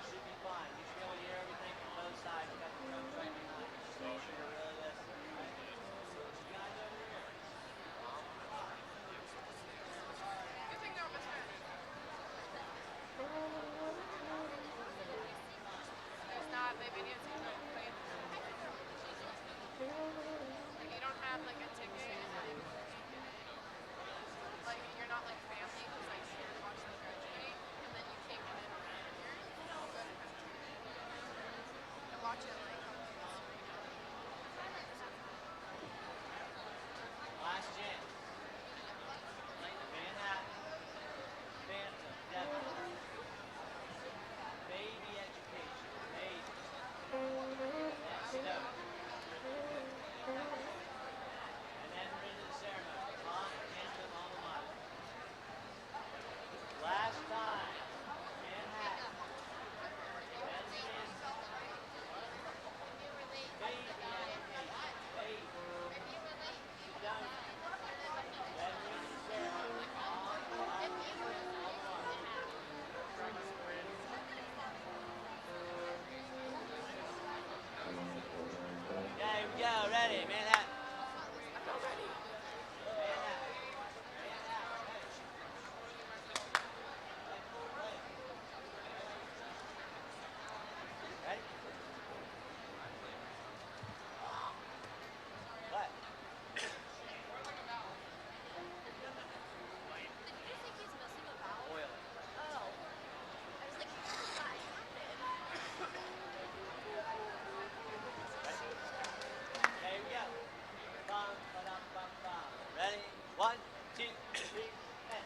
should be fine. You should be able to hear everything from both sides. You got the rope right behind you. Just make sure you're really listening. Right? So what you guys over here? There's not, maybe Nancy might play it. Like you don't have like a ticket and then you can't get in. Like you're not like family who's like here to watch them graduate and then you can't get in around here. And watch it like on the screen. Last chance. Manhattan. Phantom. Devil. Baby education. Baby. Next up. And then we're into the ceremony. On anthem alma mater. Last time. Manhattan. Then Phantom. Baby education. Baby. You don't. Then we're into the ceremony. On okay, here we go. Ready, Manhattan. I'm not ready. Manhattan. Ready? What? Oil. Okay, here we go. Bum, ba-dum, bum, bum. Ready? 1, 2, 3, and.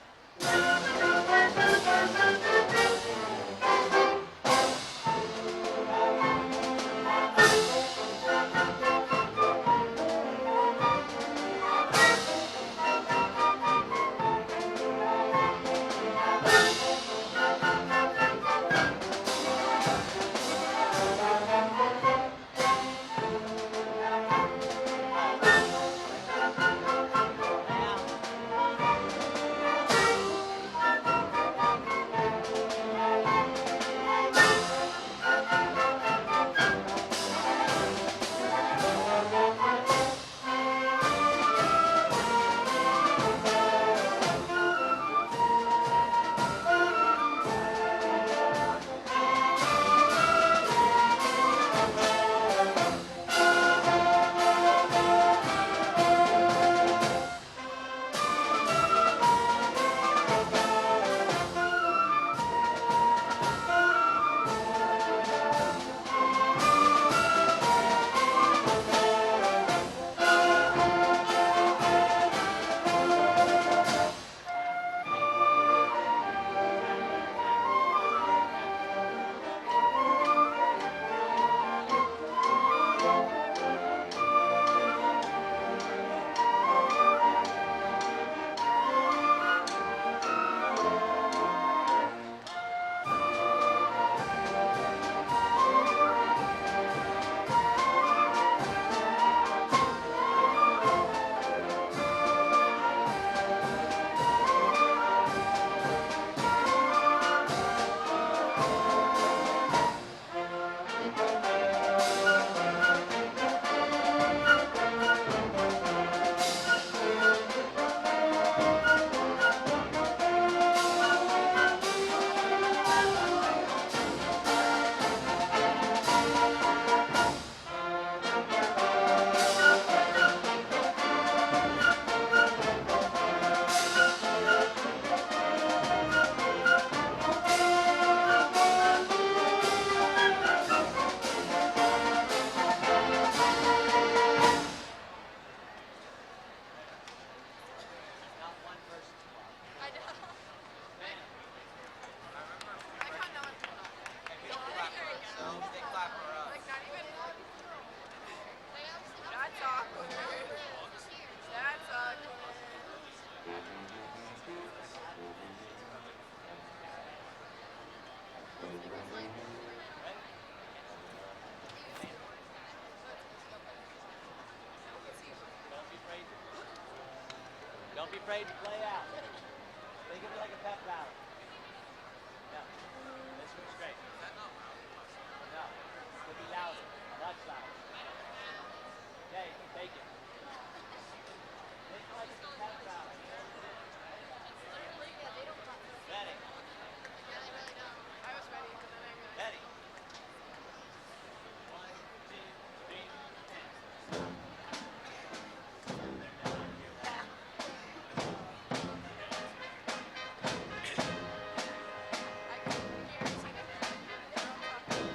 Not one person. I know. Man. I caught no one. They clap for ourselves, they clap for us. Like not even. That's awkward. That's awkward. Don't be afraid to play out. Think of it like a pep rally. Yeah. This one's great. Is that not Could be louder, much louder. Okay, take it. Make like it's a pep rally. Ready, Yeah, they really don't. I was ready, but then I realized. ready. 1, 2, 3, and. I can guarantee that they're all talking.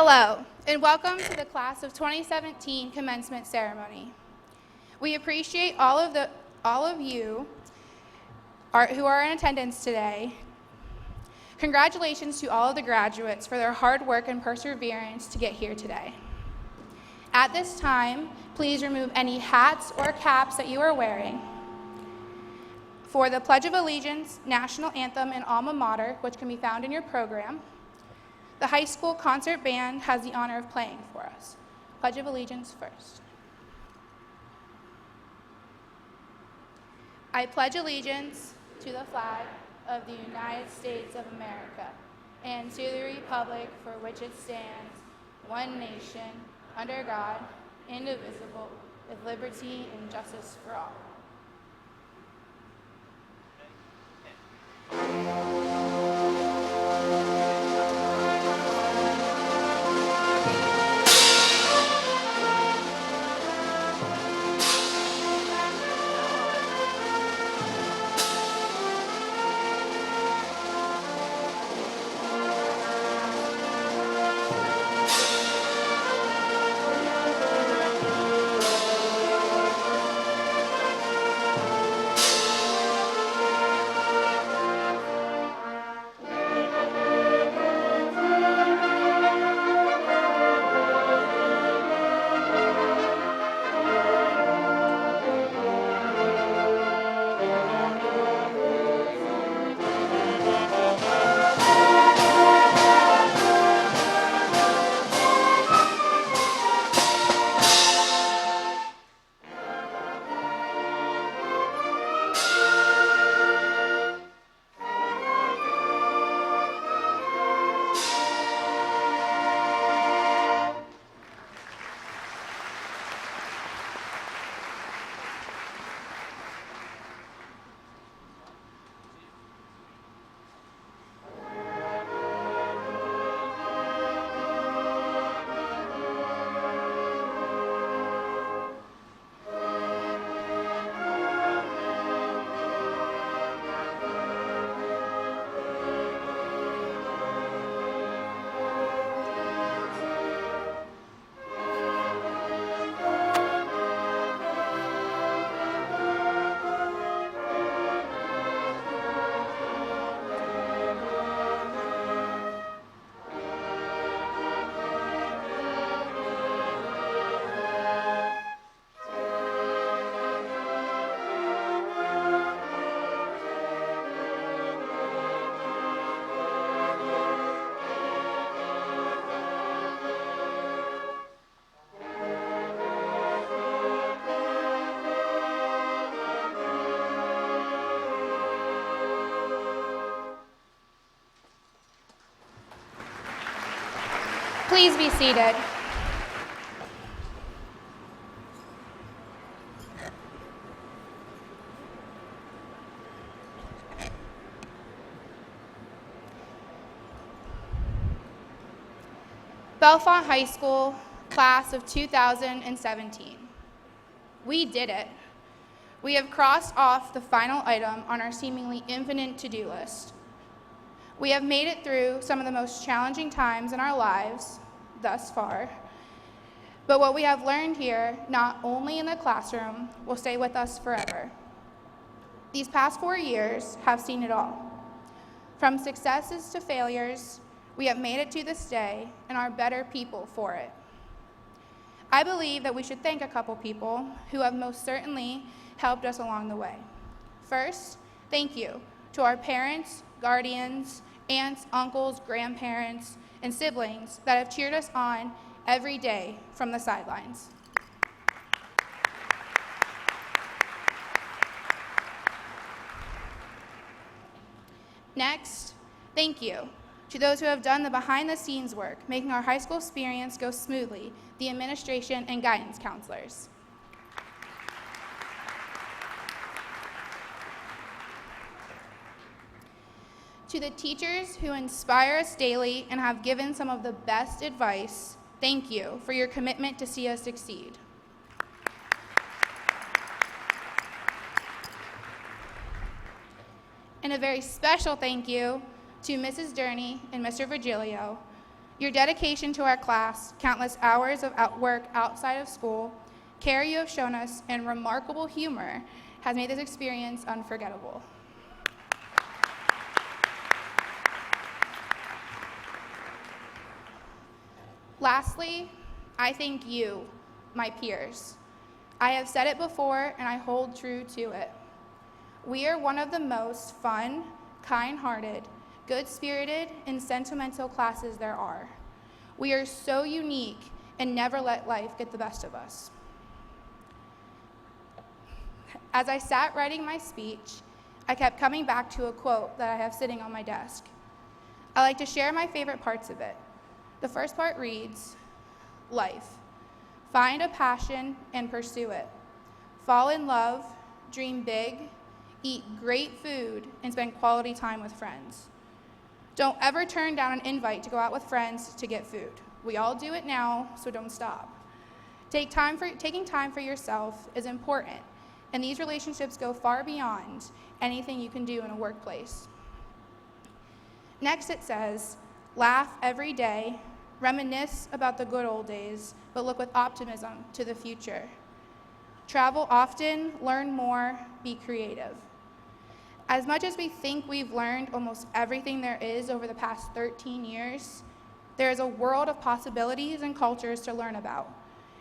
Hello, and welcome to the Class of 2017 Commencement Ceremony. We appreciate all of you who are in attendance today. Congratulations to all of the graduates for their hard work and perseverance to get here today. At this time, please remove any hats or caps that you are wearing. For the Pledge of Allegiance, National Anthem, and Alma Mater, which can be found in your program, the high school concert band has the honor of playing for us. Pledge of Allegiance first. I pledge allegiance to the flag of the United States of America and to the republic for which it stands, one nation, under God, indivisible, with liberty and justice for all. Please be seated. Bellefonte High School, class of 2017. We did it. We have crossed off the final item on our seemingly infinite to-do list. We have made it through some of the most challenging times in our lives thus far, but what we have learned here, not only in the classroom, will stay with us forever. These past 4 years have seen it all. From successes to failures, we have made it to this day and are better people for it. I believe that we should thank a couple people who have most certainly helped us along the way. First, thank you to our parents, guardians, aunts, uncles, grandparents, and siblings that have cheered us on every day from the sidelines. Next, thank you to those who have done the behind-the-scenes work, making our high school experience go smoothly, the administration and guidance counselors. To the teachers who inspire us daily and have given some of the best advice, thank you for your commitment to see us succeed. And a very special thank you to Mrs. Durney and Mr. Virgilio. Your dedication to our class, countless hours of work outside of school, care you have shown us, and remarkable humor has made this experience unforgettable. Lastly, I thank you, my peers. I have said it before, and I hold true to it. We are one of the most fun, kind-hearted, good-spirited, and sentimental classes there are. We are so unique and never let life get the best of us. As I sat writing my speech, I kept coming back to a quote that I have sitting on my desk. I like to share my favorite parts of it. The first part reads, "Life. Find a passion and pursue it. Fall in love, dream big, eat great food, and spend quality time with friends. Don't ever turn down an invite to go out with friends to get food. We all do it now, so don't stop. Taking time for yourself is important, and these relationships go far beyond anything you can do in a workplace." Next it says, "Laugh every day, reminisce about the good old days, but look with optimism to the future. Travel often, learn more, be creative." As much as we think we've learned almost everything there is over the past 13 years, there is a world of possibilities and cultures to learn about,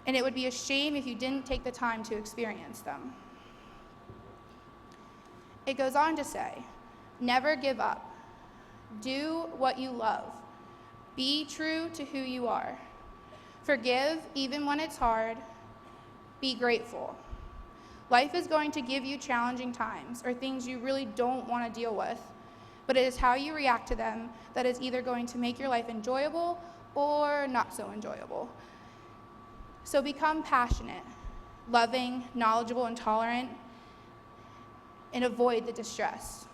and it would be a shame if you didn't take the time to experience them. It goes on to say, "Never give up. Do what you love. Be true to who you are. Forgive even when it's hard. Be grateful. Life is going to give you challenging times or things you really don't want to deal with, but it is how you react to them that is either going to make your life enjoyable or not so enjoyable. So become passionate, loving, knowledgeable, and tolerant, and avoid the distress."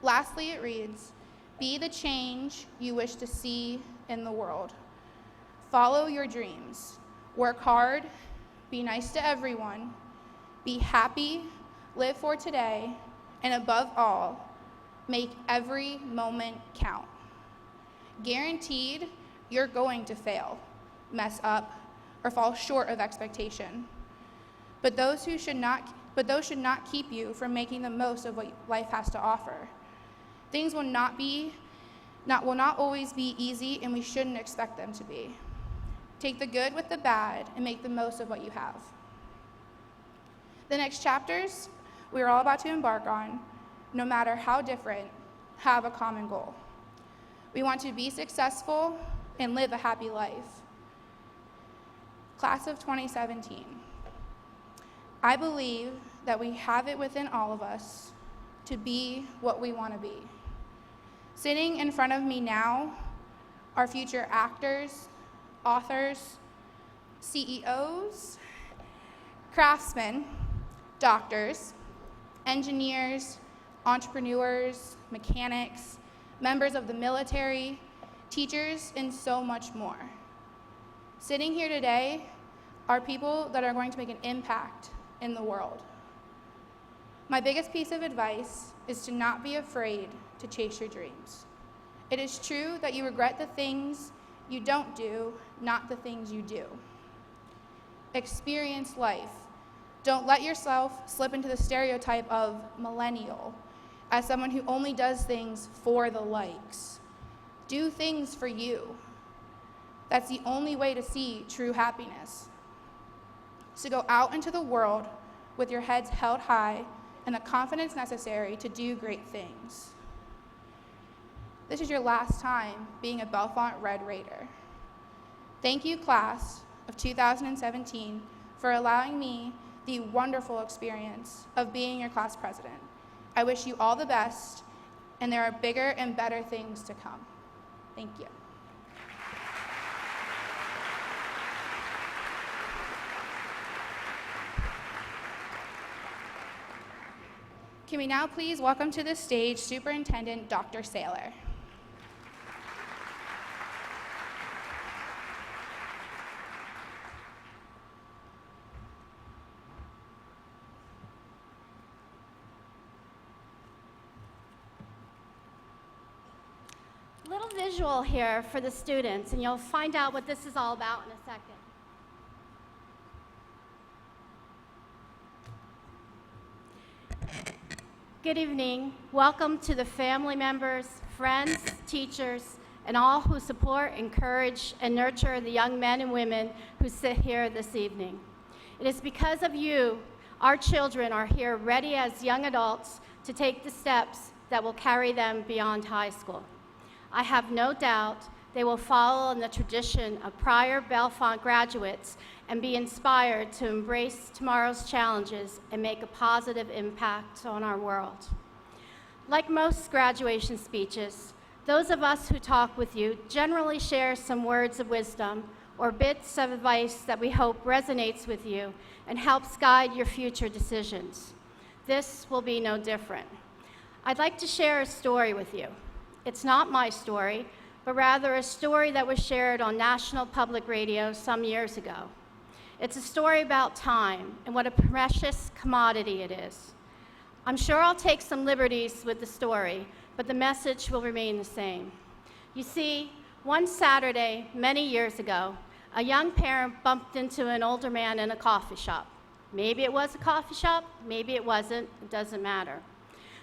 Lastly, it reads, "Be the change you wish to see in the world. Follow your dreams. Work hard. Be nice to everyone. Be happy. Live for today. And above all, make every moment count. Guaranteed, you're going to fail, mess up, or fall short of expectation. But those should not keep you from making the most of what life has to offer. Things will not always be easy, and we shouldn't expect them to be. Take the good with the bad and make the most of what you have." The next chapters we are all about to embark on, no matter how different, have a common goal. We want to be successful and live a happy life. Class of 2017, I believe that we have it within all of us to be what we want to be. Sitting in front of me now are future actors, authors, CEOs, craftsmen, doctors, engineers, entrepreneurs, mechanics, members of the military, teachers, and so much more. Sitting here today are people that are going to make an impact in the world. My biggest piece of advice is to not be afraid to chase your dreams. It is true that you regret the things you don't do, not the things you do. Experience life. Don't let yourself slip into the stereotype of millennial as someone who only does things for the likes. Do things for you. That's the only way to see true happiness. So go out into the world with your heads held high and the confidence necessary to do great things. This is your last time being a Bellefonte Red Raider. Thank you, class of 2017, for allowing me the wonderful experience of being your class president. I wish you all the best, and there are bigger and better things to come. Thank you. Can we now please welcome to the stage Superintendent Dr. Saylor. Little visual here for the students, and you'll find out what this is all about in a second. Good evening. Welcome to the family members, friends, teachers, and all who support, encourage, and nurture the young men and women who sit here this evening. It is because of you, our children are here ready as young adults to take the steps that will carry them beyond high school. I have no doubt they will follow in the tradition of prior Bellefonte graduates and be inspired to embrace tomorrow's challenges and make a positive impact on our world. Like most graduation speeches, those of us who talk with you generally share some words of wisdom or bits of advice that we hope resonates with you and helps guide your future decisions. This will be no different. I'd like to share a story with you. It's not my story, but rather a story that was shared on National Public Radio some years ago. It's a story about time and what a precious commodity it is. I'm sure I'll take some liberties with the story, but the message will remain the same. You see, one Saturday, many years ago, a young parent bumped into an older man in a coffee shop. Maybe it was a coffee shop, maybe it wasn't, it doesn't matter.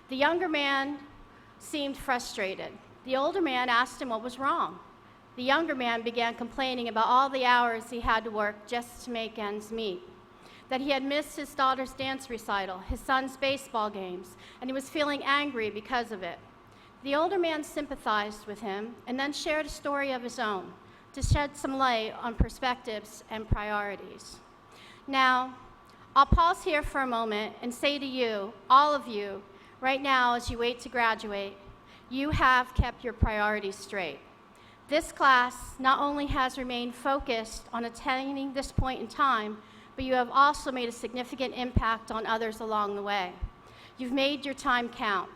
The younger man seemed frustrated. The older man asked him what was wrong. The younger man began complaining about all the hours he had to work just to make ends meet, that he had missed his daughter's dance recital, his son's baseball games, and he was feeling angry because of it. The older man sympathized with him and then shared a story of his own to shed some light on perspectives and priorities. Now, I'll pause here for a moment and say to you, all of you, right now as you wait to graduate, you have kept your priorities straight. This class not only has remained focused on attaining this point in time, but you have also made a significant impact on others along the way. You've made your time count.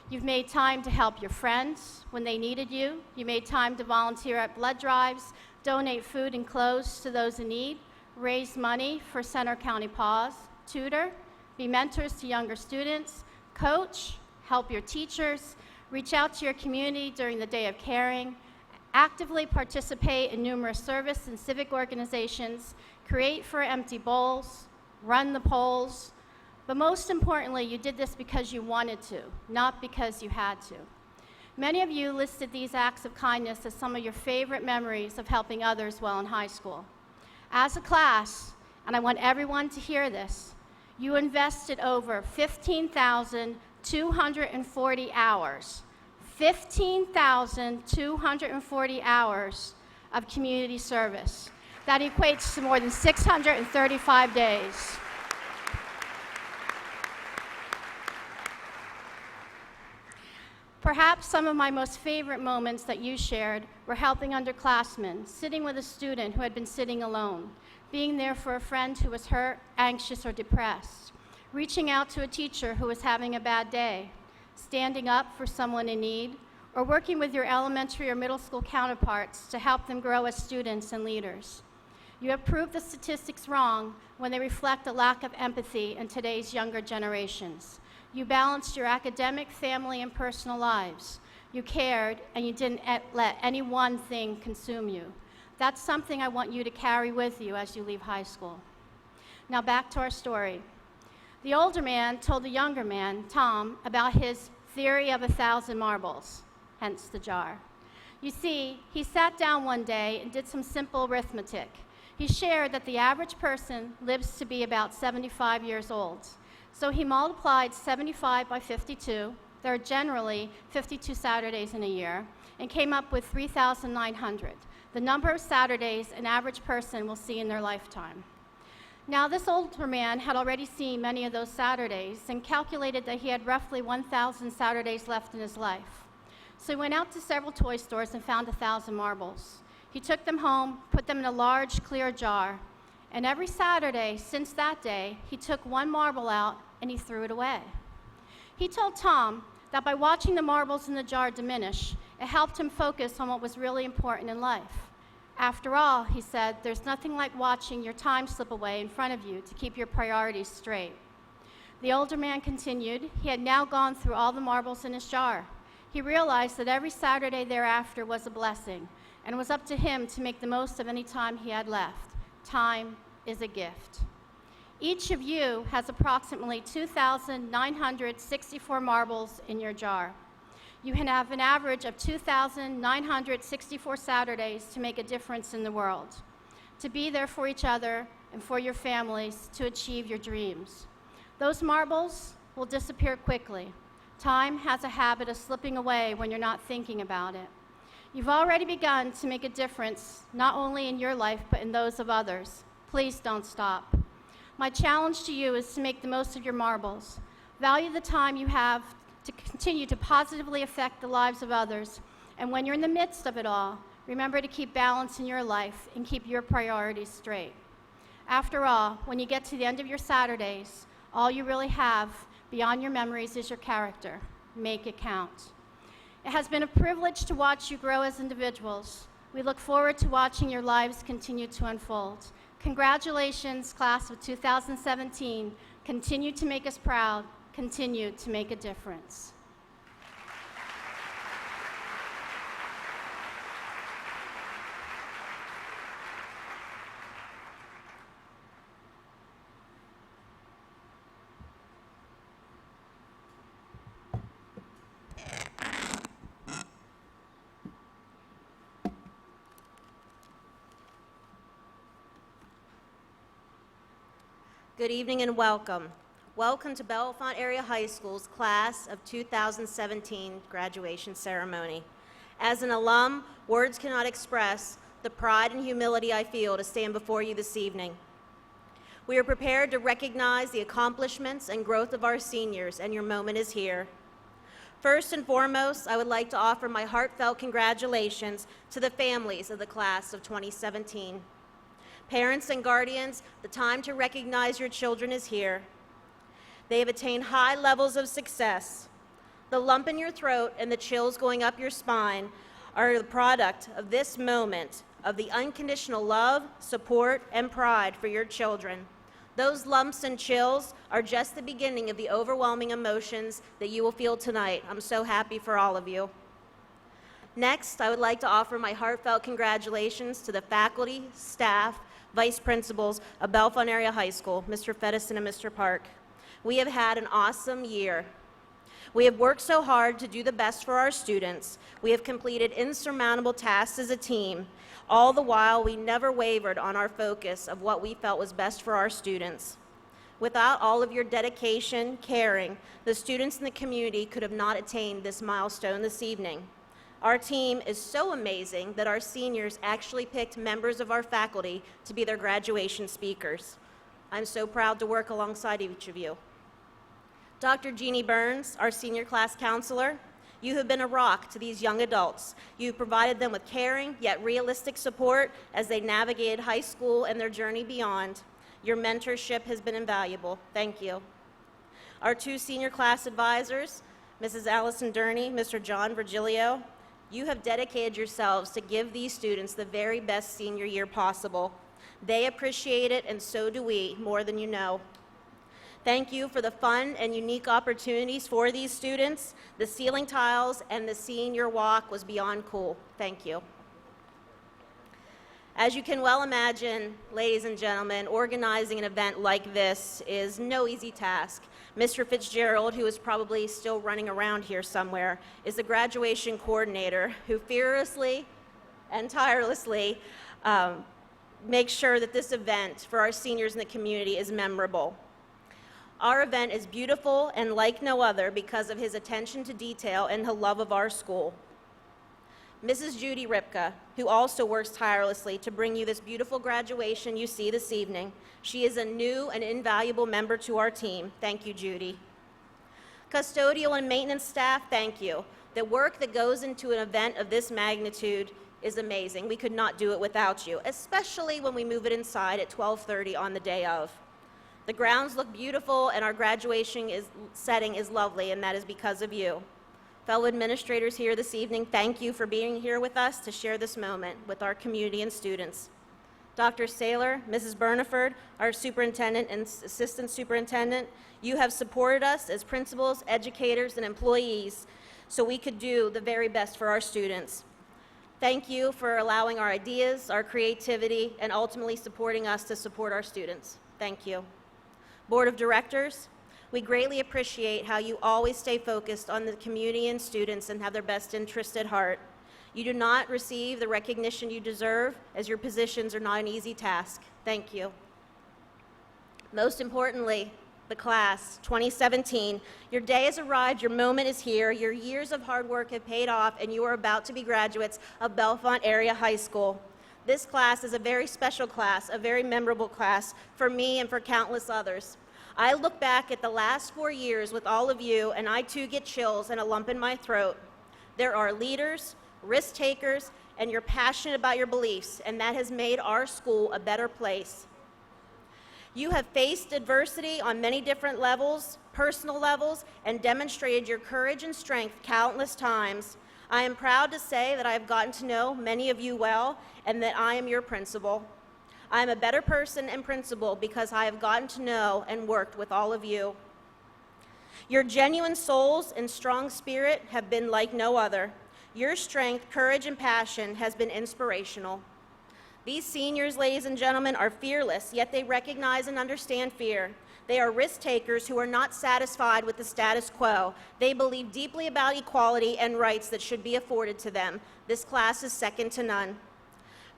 You've made time to help your friends when they needed you. You made time to volunteer at blood drives, donate food and clothes to those in need, raise money for Center County Paws, tutor, be mentors to younger students, coach, help your teachers, reach out to your community during the Day of Caring, actively participate in numerous service and civic organizations, create for empty bowls, run the polls, but most importantly, you did this because you wanted to, not because you had to. Many of you listed these acts of kindness as some of your favorite memories of helping others while in high school. As a class, and I want everyone to hear this, you invested over 15,240 hours. 15,240 hours of community service. That equates to more than 635 days. Perhaps some of my most favorite moments that you shared were helping underclassmen, sitting with a student who had been sitting alone, being there for a friend who was hurt, anxious, or depressed, reaching out to a teacher who was having a bad day, standing up for someone in need, or working with your elementary or middle school counterparts to help them grow as students and leaders. You have proved the statistics wrong when they reflect a lack of empathy in today's younger generations. You balanced your academic, family, and personal lives. You cared, and you didn't let any one thing consume you. That's something I want you to carry with you as you leave high school. Now back to our story. The older man told the younger man, Tom, about his theory of 1,000 marbles, hence the jar. You see, he sat down one day and did some simple arithmetic. He shared that the average person lives to be about 75 years old. So he multiplied 75 by 52, there are generally 52 Saturdays in a year, and came up with 3,900, the number of Saturdays an average person will see in their lifetime. Now, this older man had already seen many of those Saturdays and calculated that he had roughly 1,000 Saturdays left in his life. So he went out to several toy stores and found 1,000 marbles. He took them home, put them in a large, clear jar, and every Saturday since that day, he took one marble out and he threw it away. He told Tom that by watching the marbles in the jar diminish, it helped him focus on what was really important in life. After all, he said, there's nothing like watching your time slip away in front of you to keep your priorities straight. The older man continued. He had now gone through all the marbles in his jar. He realized that every Saturday thereafter was a blessing, and it was up to him to make the most of any time he had left. Time is a gift. Each of you has approximately 2,964 marbles in your jar. You can have an average of 2,964 Saturdays to make a difference in the world, to be there for each other and for your families to achieve your dreams. Those marbles will disappear quickly. Time has a habit of slipping away when you're not thinking about it. You've already begun to make a difference, not only in your life, but in those of others. Please don't stop. My challenge to you is to make the most of your marbles. Value the time you have to continue to positively affect the lives of others. And when you're in the midst of it all, remember to keep balance in your life and keep your priorities straight. After all, when you get to the end of your Saturdays, all you really have beyond your memories is your character. Make it count. It has been a privilege to watch you grow as individuals. We look forward to watching your lives continue to unfold. Congratulations, class of 2017. Continue to make us proud. Continue to make a difference. Good evening and welcome. Welcome to Bellefonte Area High School's class of 2017 graduation ceremony. As an alum, words cannot express the pride and humility I feel to stand before you this evening. We are prepared to recognize the accomplishments and growth of our seniors, and your moment is here. First and foremost, I would like to offer my heartfelt congratulations to the families of the class of 2017. Parents and guardians, the time to recognize your children is here. They have attained high levels of success. The lump in your throat and the chills going up your spine are the product of this moment of the unconditional love, support, and pride for your children. Those lumps and chills are just the beginning of the overwhelming emotions that you will feel tonight. I'm so happy for all of you. Next, I would like to offer my heartfelt congratulations to the faculty, staff, vice principals of Bellefonte Area High School, Mr. Feddison and Mr. Park. We have had an awesome year. We have worked so hard to do the best for our students. We have completed insurmountable tasks as a team. All the while, we never wavered on our focus of what we felt was best for our students. Without all of your dedication, caring, the students in the community could have not attained this milestone this evening. Our team is so amazing that our seniors actually picked members of our faculty to be their graduation speakers. I'm so proud to work alongside each of you. Dr. Jeannie Burns, our senior class counselor, you have been a rock to these young adults. You provided them with caring yet realistic support as they navigated high school and their journey beyond. Your mentorship has been invaluable. Thank you. Our two senior class advisors, Mrs. Allison Durney, Mr. John Virgilio, you have dedicated yourselves to give these students the very best senior year possible. They appreciate it, and so do we, more than you know. Thank you for the fun and unique opportunities for these students. The ceiling tiles and the senior walk was beyond cool. Thank you. As you can well imagine, ladies and gentlemen, organizing an event like this is no easy task. Mr. Fitzgerald, who is probably still running around here somewhere, is the graduation coordinator who fearlessly and tirelessly makes sure that this event for our seniors in the community is memorable. Our event is beautiful and like no other because of his attention to detail and the love of our school. Mrs. Judy Ripka, who also works tirelessly to bring you this beautiful graduation you see this evening. She is a new and invaluable member to our team. Thank you, Judy. Custodial and maintenance staff, thank you. The work that goes into an event of this magnitude is amazing. We could not do it without you, especially when we move it inside at 12:30 on the day of. The grounds look beautiful and our graduation setting is lovely, and that is because of you. Fellow administrators here this evening, thank you for being here with us to share this moment with our community and students. Dr. Saylor, Mrs. Burniford, our superintendent and assistant superintendent, you have supported us as principals, educators, and employees so we could do the very best for our students. Thank you for allowing our ideas, our creativity, and ultimately supporting us to support our students. Thank you. Board of Directors, we greatly appreciate how you always stay focused on the community and students and have their best interest at heart. You do not receive the recognition you deserve, as your positions are not an easy task. Thank you. Most importantly, the class 2017, your day has arrived, your moment is here, your years of hard work have paid off, and you are about to be graduates of Bellefonte Area High School. This class is a very special class, a very memorable class for me and for countless others. I look back at the last 4 years with all of you, and I too get chills and a lump in my throat. There are leaders, risk takers, and you're passionate about your beliefs, and that has made our school a better place. You have faced adversity on many different levels, personal levels, and demonstrated your courage and strength countless times. I am proud to say that I have gotten to know many of you well and that I am your principal. I am a better person and principal because I have gotten to know and worked with all of you. Your genuine souls and strong spirit have been like no other. Your strength, courage, and passion has been inspirational. These seniors, ladies and gentlemen, are fearless, yet they recognize and understand fear. They are risk takers who are not satisfied with the status quo. They believe deeply about equality and rights that should be afforded to them. This class is second to none.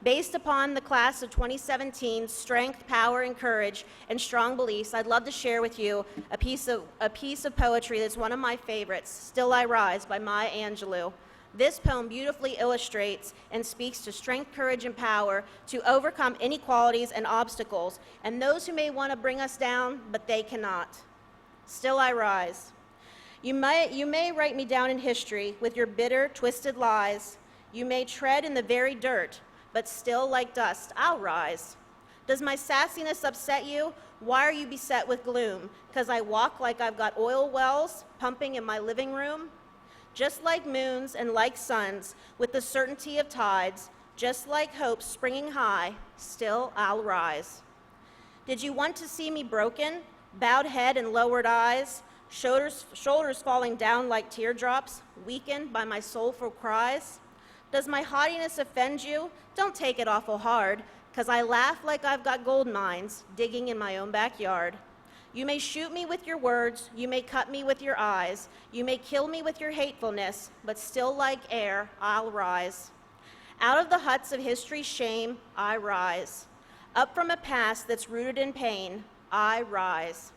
Based upon the class of 2017's strength, power, and courage, and strong beliefs, I'd love to share with you a piece of poetry that's one of my favorites, Still I Rise by Maya Angelou. This poem beautifully illustrates and speaks to strength, courage, and power to overcome inequalities and obstacles, and those who may want to bring us down, but they cannot. Still I rise. You may write me down in history with your bitter, twisted lies. You may tread in the very dirt, but still like dust, I'll rise. Does my sassiness upset you? Why are you beset with gloom? 'Cause I walk like I've got oil wells pumping in my living room? Just like moons and like suns, with the certainty of tides, just like hope springing high, still I'll rise. Did you want to see me broken, bowed head and lowered eyes, shoulders falling down like teardrops, weakened by my soulful cries? Does my haughtiness offend you? Don't take it awful hard, 'cause I laugh like I've got gold mines digging in my own backyard. You may shoot me with your words, you may cut me with your eyes, you may kill me with your hatefulness, but still like air, I'll rise. Out of the huts of history's shame, I rise. Up from a past that's rooted in pain, I rise.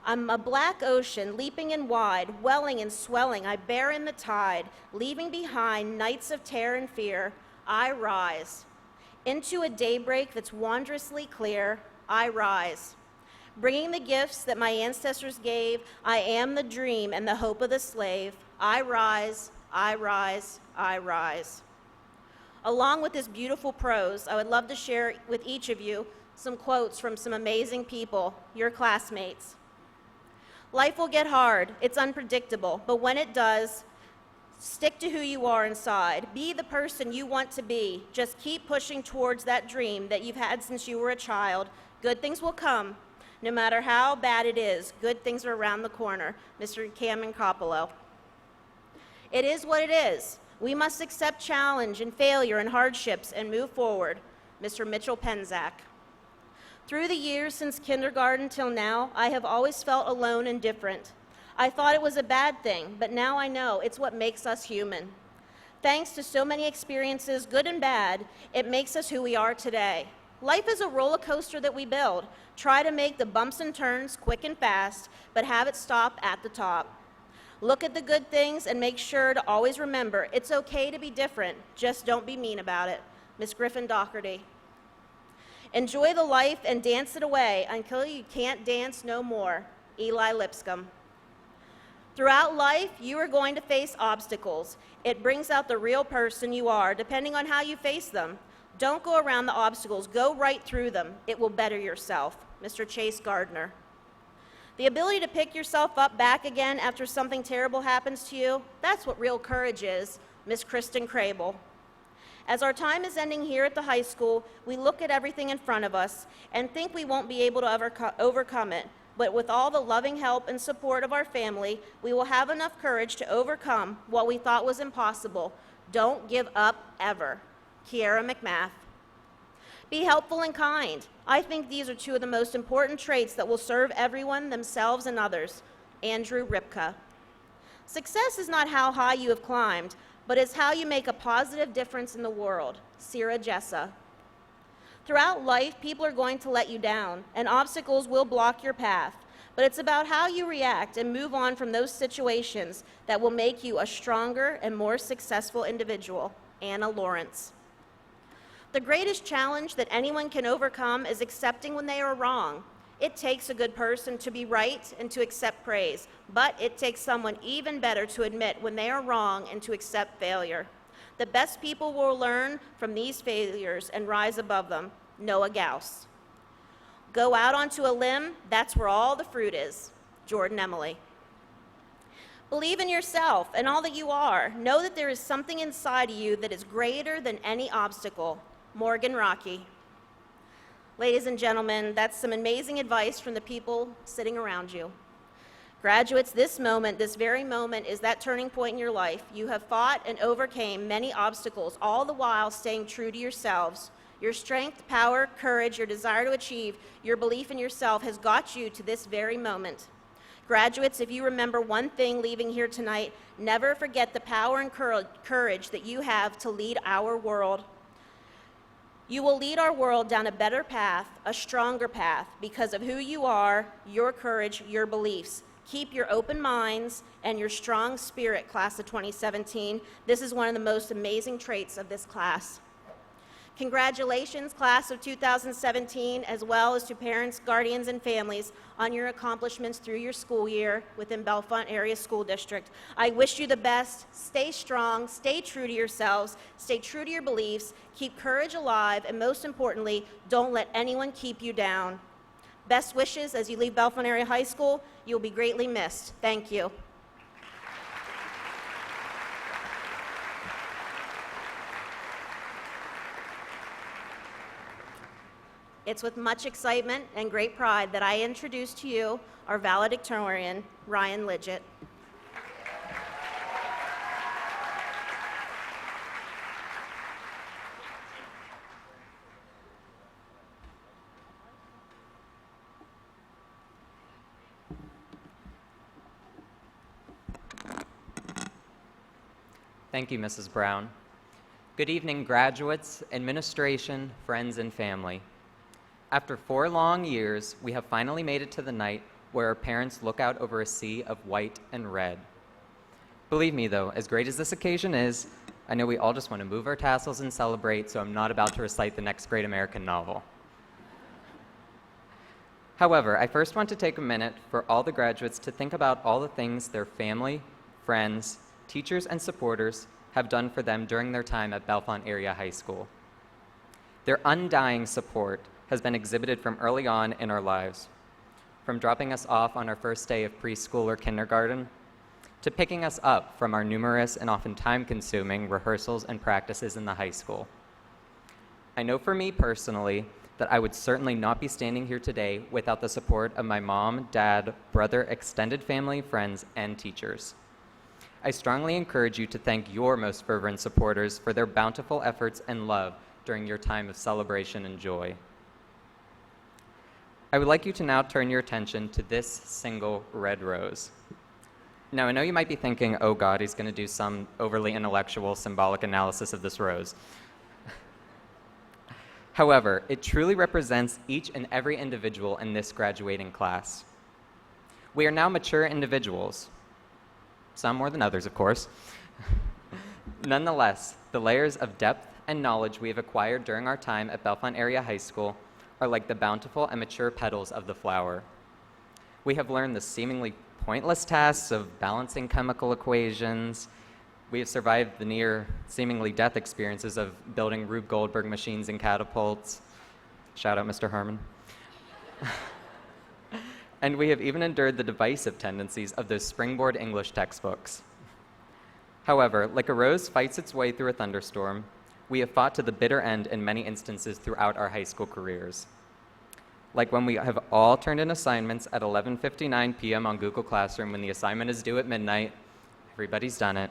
I'm a black ocean, leaping and wide, welling and swelling, I bear in the tide, leaving behind nights of terror and fear, I rise. Into a daybreak that's wondrously clear, I rise. Bringing the gifts that my ancestors gave, I am the dream and the hope of the slave. I rise, I rise, I rise. Along with this beautiful prose, I would love to share with each of you some quotes from some amazing people, your classmates. Life will get hard, it's unpredictable, but when it does, stick to who you are inside. Be the person you want to be. Just keep pushing towards that dream that you've had since you were a child. Good things will come. No matter how bad it is, good things are around the corner. Mr. Cameron Coppolo. It is what it is. We must accept challenge and failure and hardships and move forward. Mr. Mitchell Penzak. Through the years since kindergarten till now, I have always felt alone and different. I thought it was a bad thing, but now I know it's what makes us human. Thanks to so many experiences, good and bad, it makes us who we are today. Life is a roller coaster that we build. Try to make the bumps and turns quick and fast, but have it stop at the top. Look at the good things and make sure to always remember it's okay to be different, just don't be mean about it. Miss Griffin Doherty. Enjoy the life and dance it away until you can't dance no more. Eli Lipscomb. Throughout life, you are going to face obstacles. It brings out the real person you are, depending on how you face them. Don't go around the obstacles, go right through them. It will better yourself. Mr. Chase Gardner. The ability to pick yourself up back again after something terrible happens to you, that's what real courage is. Miss Kristen Crable. As our time is ending here at the high school, we look at everything in front of us and think we won't be able to overcome it. But with all the loving help and support of our family, we will have enough courage to overcome what we thought was impossible. Don't give up ever. Kiera McMath. Be helpful and kind. I think these are two of the most important traits that will serve everyone, themselves, and others. Andrew Ripka. Success is not how high you have climbed, but it's how you make a positive difference in the world. Sierra Jessa. Throughout life, people are going to let you down, and obstacles will block your path. But it's about how you react and move on from those situations that will make you a stronger and more successful individual. Anna Lawrence. The greatest challenge that anyone can overcome is accepting when they are wrong. It takes a good person to be right and to accept praise, but it takes someone even better to admit when they are wrong and to accept failure. The best people will learn from these failures and rise above them. Noah Gauss. Go out onto a limb, that's where all the fruit is. Jordan Emily. Believe in yourself and all that you are. Know that there is something inside of you that is greater than any obstacle. Morgan Rocky. Ladies and gentlemen, that's some amazing advice from the people sitting around you. Graduates, this moment, this very moment, is that turning point in your life. You have fought and overcame many obstacles, all the while staying true to yourselves. Your strength, power, courage, your desire to achieve, your belief in yourself has got you to this very moment. Graduates, if you remember one thing leaving here tonight, never forget the power and courage that you have to lead our world. You will lead our world down a better path, a stronger path, because of who you are, your courage, your beliefs. Keep your open minds and your strong spirit, class of 2017. This is one of the most amazing traits of this class. Congratulations, class of 2017, as well as to parents, guardians, and families on your accomplishments through your school year within Bellefonte Area School District. I wish you the best. Stay strong, stay true to yourselves, stay true to your beliefs, keep courage alive, and most importantly, don't let anyone keep you down. Best wishes as you leave Bellefonte Area High School. You'll be greatly missed. Thank you. It's with much excitement and great pride that I introduce to you our valedictorian, Ryan Lidgett. Thank you, Mrs. Brown. Good evening, graduates, administration, friends, and family. After 4 long years, we have finally made it to the night where our parents look out over a sea of white and red. Believe me, though, as great as this occasion is, I know we all just want to move our tassels and celebrate, so I'm not about to recite the next great American novel. However, I first want to take a minute for all the graduates to think about all the things their family, friends, teachers, and supporters have done for them during their time at Bellefonte Area High School. Their undying support has been exhibited from early on in our lives, from dropping us off on our first day of preschool or kindergarten, to picking us up from our numerous and often time-consuming rehearsals and practices in the high school. I know for me personally that I would certainly not be standing here today without the support of my mom, dad, brother, extended family, friends, and teachers. I strongly encourage you to thank your most fervent supporters for their bountiful efforts and love during your time of celebration and joy. I would like you to now turn your attention to this single red rose. Now, I know you might be thinking, oh God, he's going to do some overly intellectual, symbolic analysis of this rose. However, it truly represents each and every individual in this graduating class. We are now mature individuals. Some more than others, of course. Nonetheless, the layers of depth and knowledge we have acquired during our time at Bellefonte Area High School are like the bountiful and mature petals of the flower. We have learned the seemingly pointless tasks of balancing chemical equations. We have survived the near seemingly death experiences of building Rube Goldberg machines and catapults. Shout out, Mr. Harmon. And we have even endured the divisive tendencies of those springboard English textbooks. However, like a rose fights its way through a thunderstorm, we have fought to the bitter end in many instances throughout our high school careers. like when we have all turned in assignments at 11:59 p.m. on Google Classroom when the assignment is due at midnight. Everybody's done it.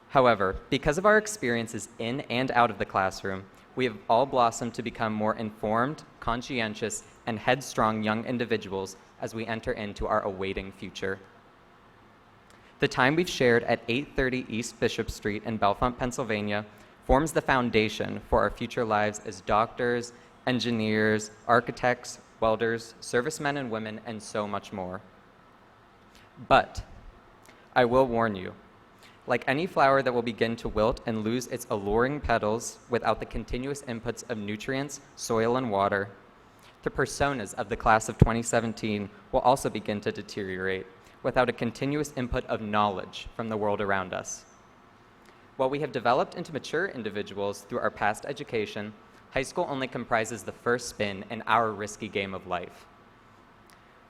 However, because of our experiences in and out of the classroom, we have all blossomed to become more informed, conscientious, and headstrong young individuals as we enter into our awaiting future. The time we've shared at 830 East Bishop Street in Bellefonte, Pennsylvania, forms the foundation for our future lives as doctors, engineers, architects, welders, servicemen and women, and so much more. But I will warn you, like any flower that will begin to wilt and lose its alluring petals without the continuous inputs of nutrients, soil, and water, the personas of the class of 2017 will also begin to deteriorate without a continuous input of knowledge from the world around us. While we have developed into mature individuals through our past education, high school only comprises the first spin in our risky game of life.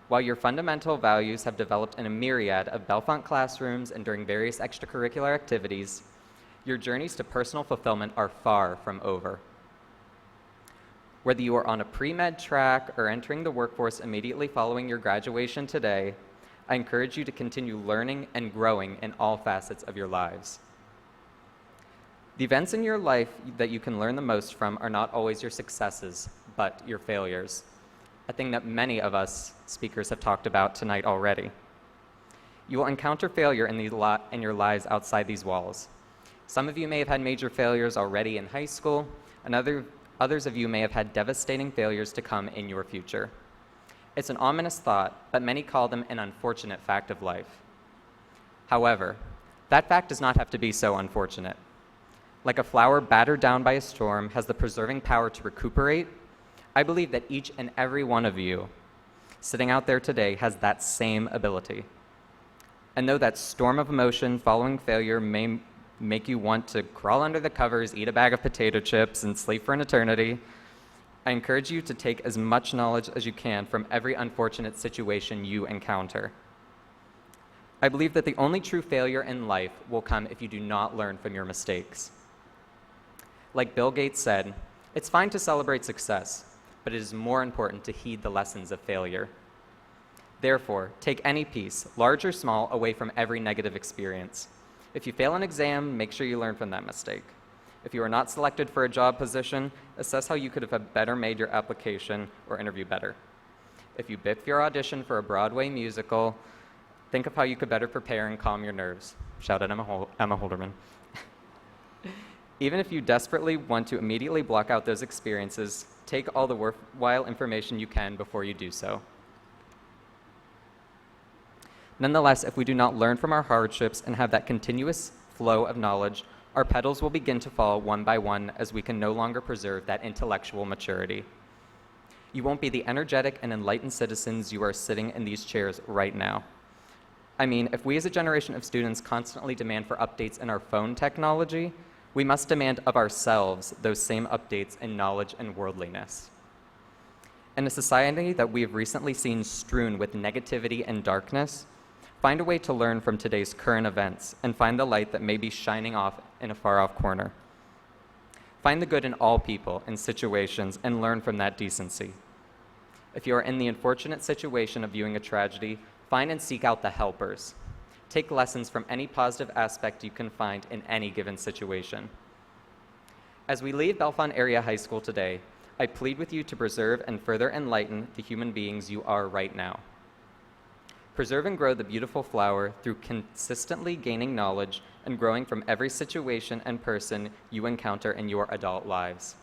While your fundamental values have developed in a myriad of Bellefonte classrooms and during various extracurricular activities, your journeys to personal fulfillment are far from over. Whether you are on a pre-med track or entering the workforce immediately following your graduation today, I encourage you to continue learning and growing in all facets of your lives. The events in your life that you can learn the most from are not always your successes, but your failures, a thing that many of us speakers have talked about tonight already. You will encounter failure in your lives outside these walls. Some of you may have had major failures already in high school, and others of you may have had devastating failures to come in your future. It's an ominous thought, but many call them an unfortunate fact of life. However, that fact does not have to be so unfortunate. Like a flower battered down by a storm has the preserving power to recuperate, I believe that each and every one of you sitting out there today has that same ability. And though that storm of emotion following failure may make you want to crawl under the covers, eat a bag of potato chips, and sleep for an eternity, I encourage you to take as much knowledge as you can from every unfortunate situation you encounter. I believe that the only true failure in life will come if you do not learn from your mistakes. Like Bill Gates said, it's fine to celebrate success, but it is more important to heed the lessons of failure. Therefore, take any piece, large or small, away from every negative experience. If you fail an exam, make sure you learn from that mistake. If you are not selected for a job position, assess how you could have better made your application or interview better. If you biff your audition for a Broadway musical, think of how you could better prepare and calm your nerves. Shout out Emma Holderman. Even if you desperately want to immediately block out those experiences, take all the worthwhile information you can before you do so. Nonetheless, if we do not learn from our hardships and have that continuous flow of knowledge, our petals will begin to fall one by one as we can no longer preserve that intellectual maturity. You won't be the energetic and enlightened citizens you are sitting in these chairs right now. I mean, if we as a generation of students constantly demand for updates in our phone technology, we must demand of ourselves those same updates in knowledge and worldliness. In a society that we have recently seen strewn with negativity and darkness, find a way to learn from today's current events and find the light that may be shining off in a far-off corner. Find the good in all people and situations and learn from that decency. If you are in the unfortunate situation of viewing a tragedy, find and seek out the helpers. Take lessons from any positive aspect you can find in any given situation. As we leave Bellefonte Area High School today, I plead with you to preserve and further enlighten the human beings you are right now. Preserve and grow the beautiful flower through consistently gaining knowledge and growing from every situation and person you encounter in your adult lives.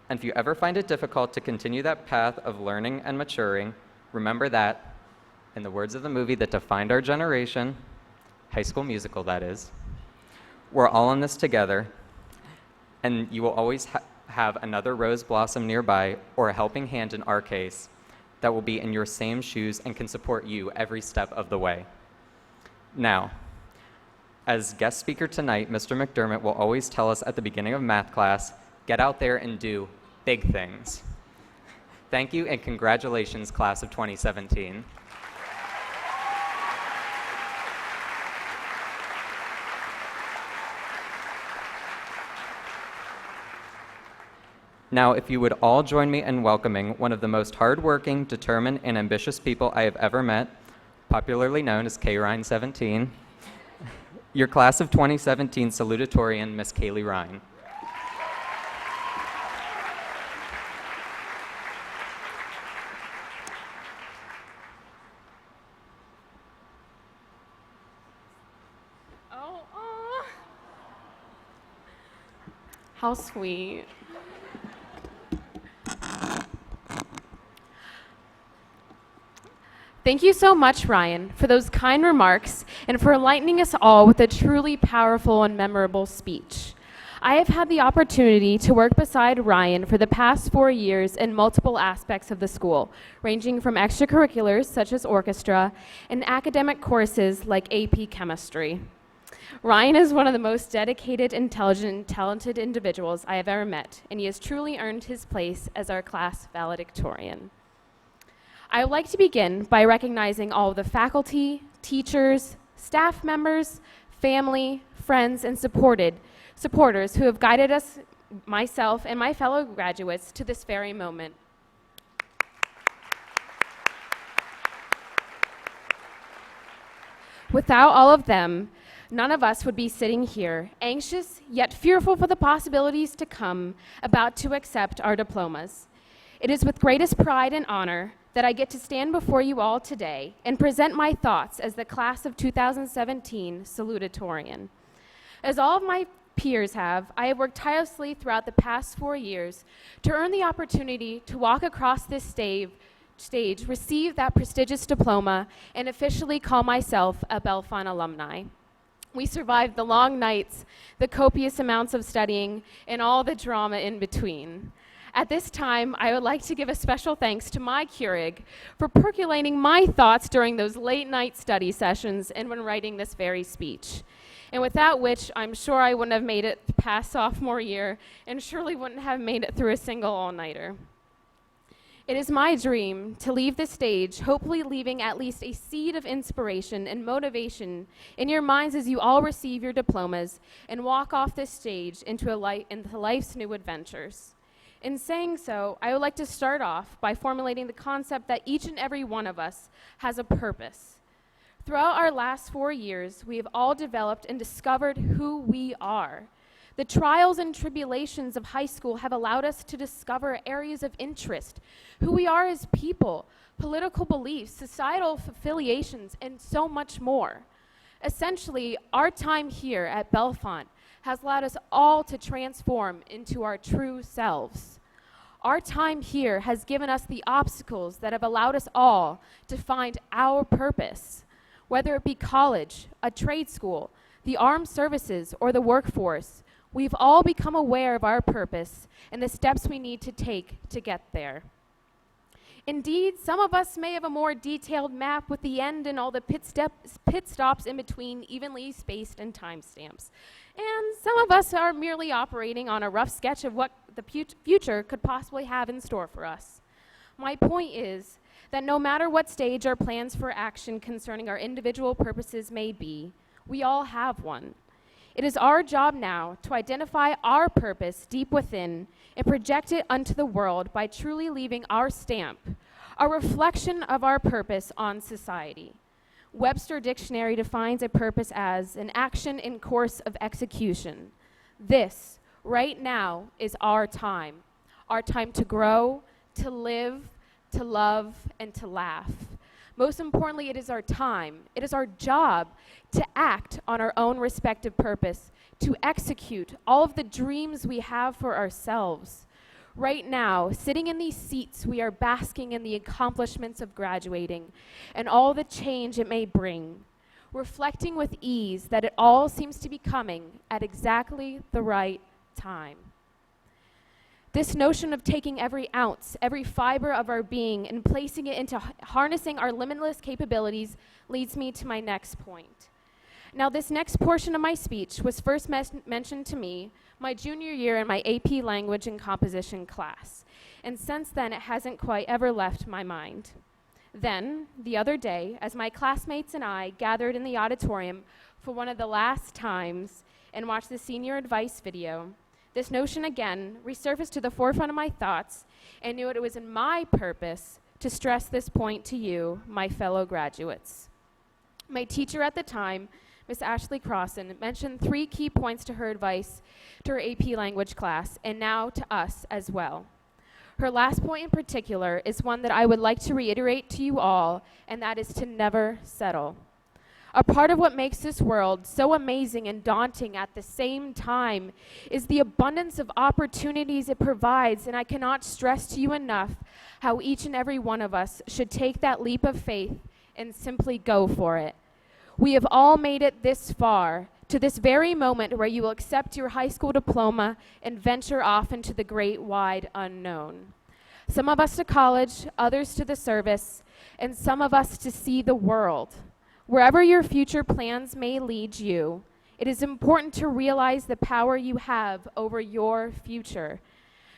And if you ever find it difficult to continue that path of learning and maturing, remember that, in the words of the movie that defined our generation, High School Musical that is, we're all in this together, and you will always have another rose blossom nearby, or a helping hand in our case, that will be in your same shoes and can support you every step of the way. Now, as guest speaker tonight, Mr. McDermott will always tell us at the beginning of math class, get out there and do big things. Thank you and congratulations, class of 2017. Now, if you would all join me in welcoming one of the most hardworking, determined, and ambitious people I have ever met, popularly known as K. Ryan 17, your class of 2017 salutatorian, Miss Kaylee Ryan. Oh, aw. How sweet. Thank you so much, Ryan, for those kind remarks and for enlightening us all with a truly powerful and memorable speech. I have had the opportunity to work beside Ryan for the past 4 years in multiple aspects of the school, ranging from extracurriculars such as orchestra and academic courses like AP Chemistry. Ryan is one of the most dedicated, intelligent, and talented individuals I have ever met, and he has truly earned his place as our class valedictorian. I would like to begin by recognizing all of the faculty, teachers, staff members, family, friends, and supporters who have guided us, myself, and my fellow graduates to this very moment. Without all of them, none of us would be sitting here, anxious yet fearful for the possibilities to come, about to accept our diplomas. It is with greatest pride and honor that I get to stand before you all today and present my thoughts as the class of 2017 salutatorian. As all of my peers have, I have worked tirelessly throughout the past 4 years to earn the opportunity to walk across this stage, receive that prestigious diploma, and officially call myself a Bellefonte alumni. We survived the long nights, the copious amounts of studying, and all the drama in between. At this time, I would like to give a special thanks to my Keurig for percolating my thoughts during those late night study sessions and when writing this very speech. And without which, I'm sure I wouldn't have made it past sophomore year and surely wouldn't have made it through a single all-nighter. It is my dream to leave the stage, hopefully leaving at least a seed of inspiration and motivation in your minds as you all receive your diplomas and walk off this stage into life's new adventures. In saying so, I would like to start off by formulating the concept that each and every one of us has a purpose. Throughout our last 4 years, we have all developed and discovered who we are. The trials and tribulations of high school have allowed us to discover areas of interest, who we are as people, political beliefs, societal affiliations, and so much more. Essentially, our time here at Bellefonte has allowed us all to transform into our true selves. Our time here has given us the obstacles that have allowed us all to find our purpose. Whether it be college, a trade school, the armed services, or the workforce, we've all become aware of our purpose and the steps we need to take to get there. Indeed, some of us may have a more detailed map with the end and all the pit stops in between evenly spaced and timestamps. And some of us are merely operating on a rough sketch of what the future could possibly have in store for us. My point is that no matter what stage our plans for action concerning our individual purposes may be, we all have one. It is our job now to identify our purpose deep within and project it unto the world by truly leaving our stamp, a reflection of our purpose on society. Webster Dictionary defines a purpose as an action in course of execution. This, right now, is our time to grow, to live, to love, and to laugh. Most importantly, it is our time, it is our job to act on our own respective purpose, to execute all of the dreams we have for ourselves. Right now, sitting in these seats, we are basking in the accomplishments of graduating and all the change it may bring, reflecting with ease that it all seems to be coming at exactly the right time. This notion of taking every ounce, every fiber of our being, and placing it into harnessing our limitless capabilities leads me to my next point. Now, this next portion of my speech was first mentioned to me my junior year in my AP Language and Composition class, and since then it hasn't quite ever left my mind. Then, the other day, as my classmates and I gathered in the auditorium for one of the last times and watched the senior advice video, this notion again resurfaced to the forefront of my thoughts, and knew it was in my purpose to stress this point to you, my fellow graduates. My teacher at the time, Miss Ashley Crossan, mentioned 3 key points to her advice to her AP language class, and now to us as well. Her last point in particular is one that I would like to reiterate to you all, and that is to never settle. A part of what makes this world so amazing and daunting at the same time is the abundance of opportunities it provides, and I cannot stress to you enough how each and every one of us should take that leap of faith and simply go for it. We have all made it this far, to this very moment where you will accept your high school diploma and venture off into the great wide unknown. Some of us to college, others to the service, and some of us to see the world. Wherever your future plans may lead you, it is important to realize the power you have over your future.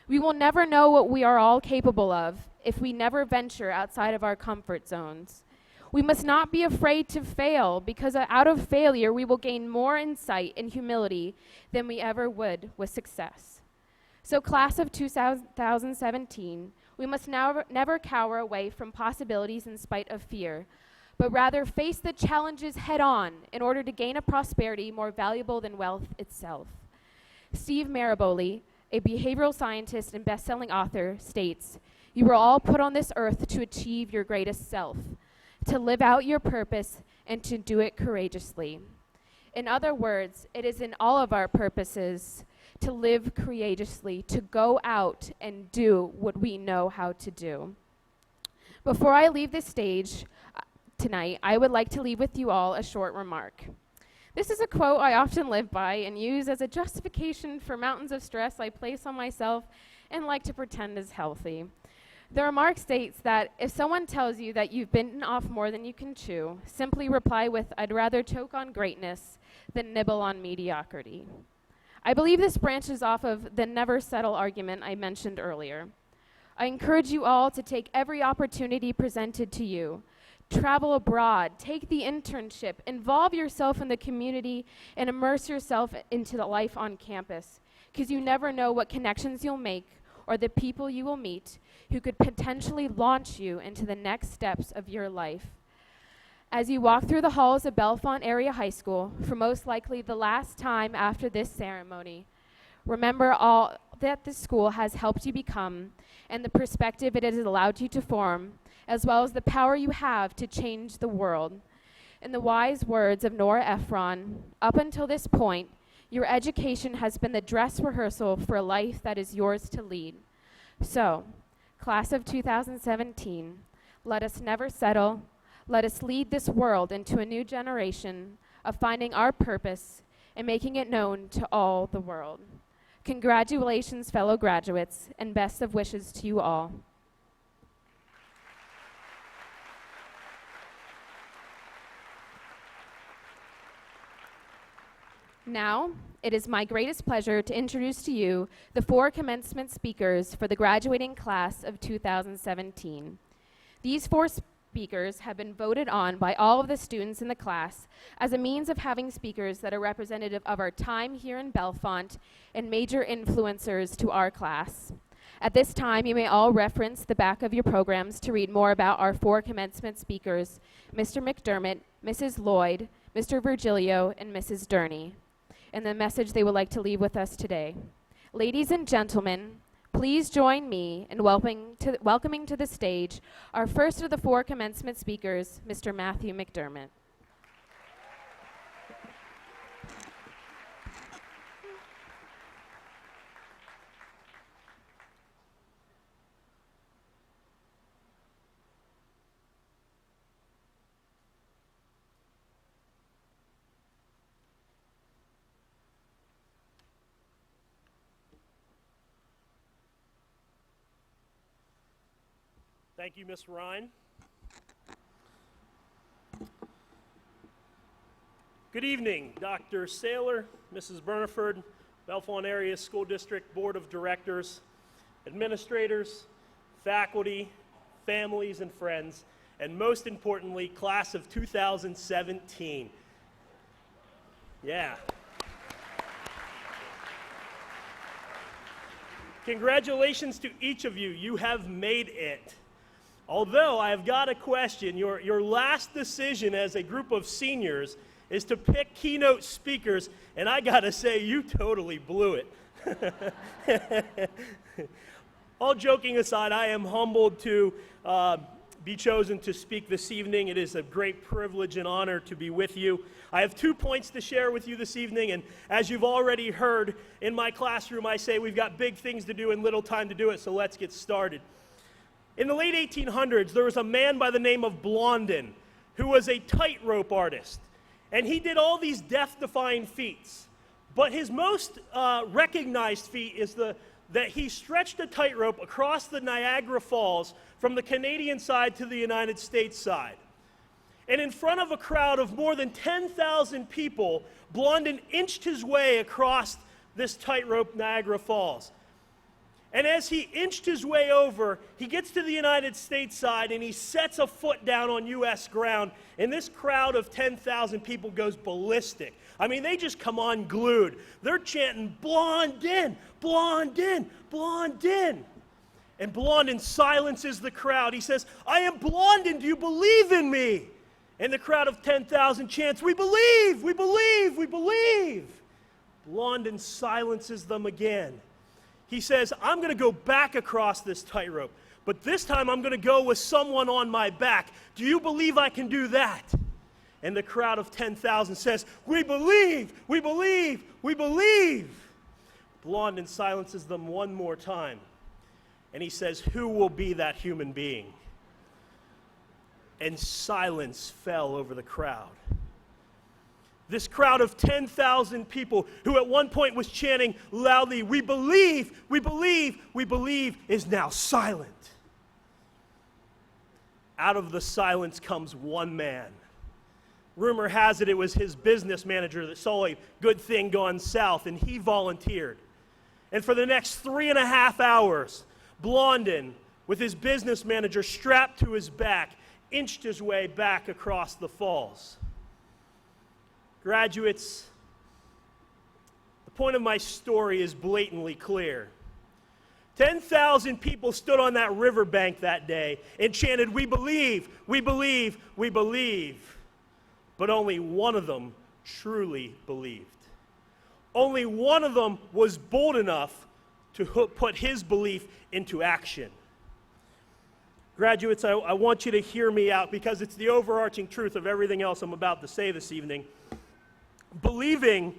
We will never know what we are all capable of if we never venture outside of our comfort zones. We must not be afraid to fail, because out of failure we will gain more insight and humility than we ever would with success. So class of 2017, we must never cower away from possibilities in spite of fear, but rather face the challenges head on in order to gain a prosperity more valuable than wealth itself. Steve Maraboli, a behavioral scientist and best-selling author, states, "You were all put on this earth to achieve your greatest self, to live out your purpose, and to do it courageously." In other words, it is in all of our purposes to live courageously, to go out and do what we know how to do. Before I leave this stage tonight, I would like to leave with you all a short remark. This is a quote I often live by and use as a justification for mountains of stress I place on myself and like to pretend is healthy. The remark states that if someone tells you that you've bitten off more than you can chew, simply reply with, "I'd rather choke on greatness than nibble on mediocrity." I believe this branches off of the never settle argument I mentioned earlier. I encourage you all to take every opportunity presented to you. Travel abroad, take the internship, involve yourself in the community, and immerse yourself into the life on campus, because you never know what connections you'll make or the people you will meet who could potentially launch you into the next steps of your life. As you walk through the halls of Bellefonte Area High School, for most likely the last time after this ceremony, remember all that this school has helped you become and the perspective it has allowed you to form, as well as the power you have to change the world. In the wise words of Nora Ephron, up until this point, your education has been the dress rehearsal for a life that is yours to lead. So, class of 2017, let us never settle. Let us lead this world into a new generation of finding our purpose and making it known to all the world. Congratulations, fellow graduates, and best of wishes to you all. Now, it is my greatest pleasure to introduce to you the 4 commencement speakers for the graduating class of 2017. These 4 speakers have been voted on by all of the students in the class as a means of having speakers that are representative of our time here in Bellefonte and major influencers to our class. At this time, you may all reference the back of your programs to read more about our 4 commencement speakers, Mr. McDermott, Mrs. Lloyd, Mr. Virgilio, and Mrs. Durney, and the message they would like to leave with us today. Ladies and gentlemen, please join me in welcoming to the stage our first of the 4 commencement speakers, Mr. Matthew McDermott. Thank you, Ms. Ryan. Good evening, Dr. Saylor, Mrs. Burniford, Bellefonte Area School District Board of Directors, administrators, faculty, families, and friends, and most importantly, class of 2017. Yeah. Congratulations to each of you. You have made it. Although I have got a question, your last decision as a group of seniors is to pick keynote speakers, and I gotta say, you totally blew it. All joking aside, I am humbled to be chosen to speak this evening. It is a great privilege and honor to be with you. I have 2 points to share with you this evening, and as you've already heard in my classroom, I say we've got big things to do and little time to do it, so let's get started. In the late 1800s, there was a man by the name of Blondin who was a tightrope artist, and he did all these death-defying feats. But his most recognized feat is that he stretched a tightrope across the Niagara Falls from the Canadian side to the United States side. And in front of a crowd of more than 10,000 people, Blondin inched his way across this tightrope Niagara Falls. And as he inched his way over, he gets to the United States side and he sets a foot down on U.S. ground, and this crowd of 10,000 people goes ballistic. I mean, they just come unglued. They're chanting, "Blondin, Blondin, Blondin." And Blondin silences the crowd. He says, "I am Blondin, do you believe in me?" And the crowd of 10,000 chants, "We believe, we believe, we believe." Blondin silences them again. He says, "I'm going to go back across this tightrope, but this time I'm going to go with someone on my back. Do you believe I can do that?" And the crowd of 10,000 says, "We believe, we believe, we believe." Blondin silences them one more time, and he says, "Who will be that human being?" And silence fell over the crowd. This crowd of 10,000 people who at one point was chanting loudly, "We believe, we believe, we believe," is now silent. Out of the silence comes one man. Rumor has it was his business manager that saw a good thing gone south, and he volunteered. And for the next 3.5 hours, Blondin, with his business manager strapped to his back, inched his way back across the falls. Graduates, the point of my story is blatantly clear. 10,000 people stood on that riverbank that day and chanted, "We believe, we believe, we believe." But only one of them truly believed. Only one of them was bold enough to put his belief into action. Graduates, I want you to hear me out because it's the overarching truth of everything else I'm about to say this evening. Believing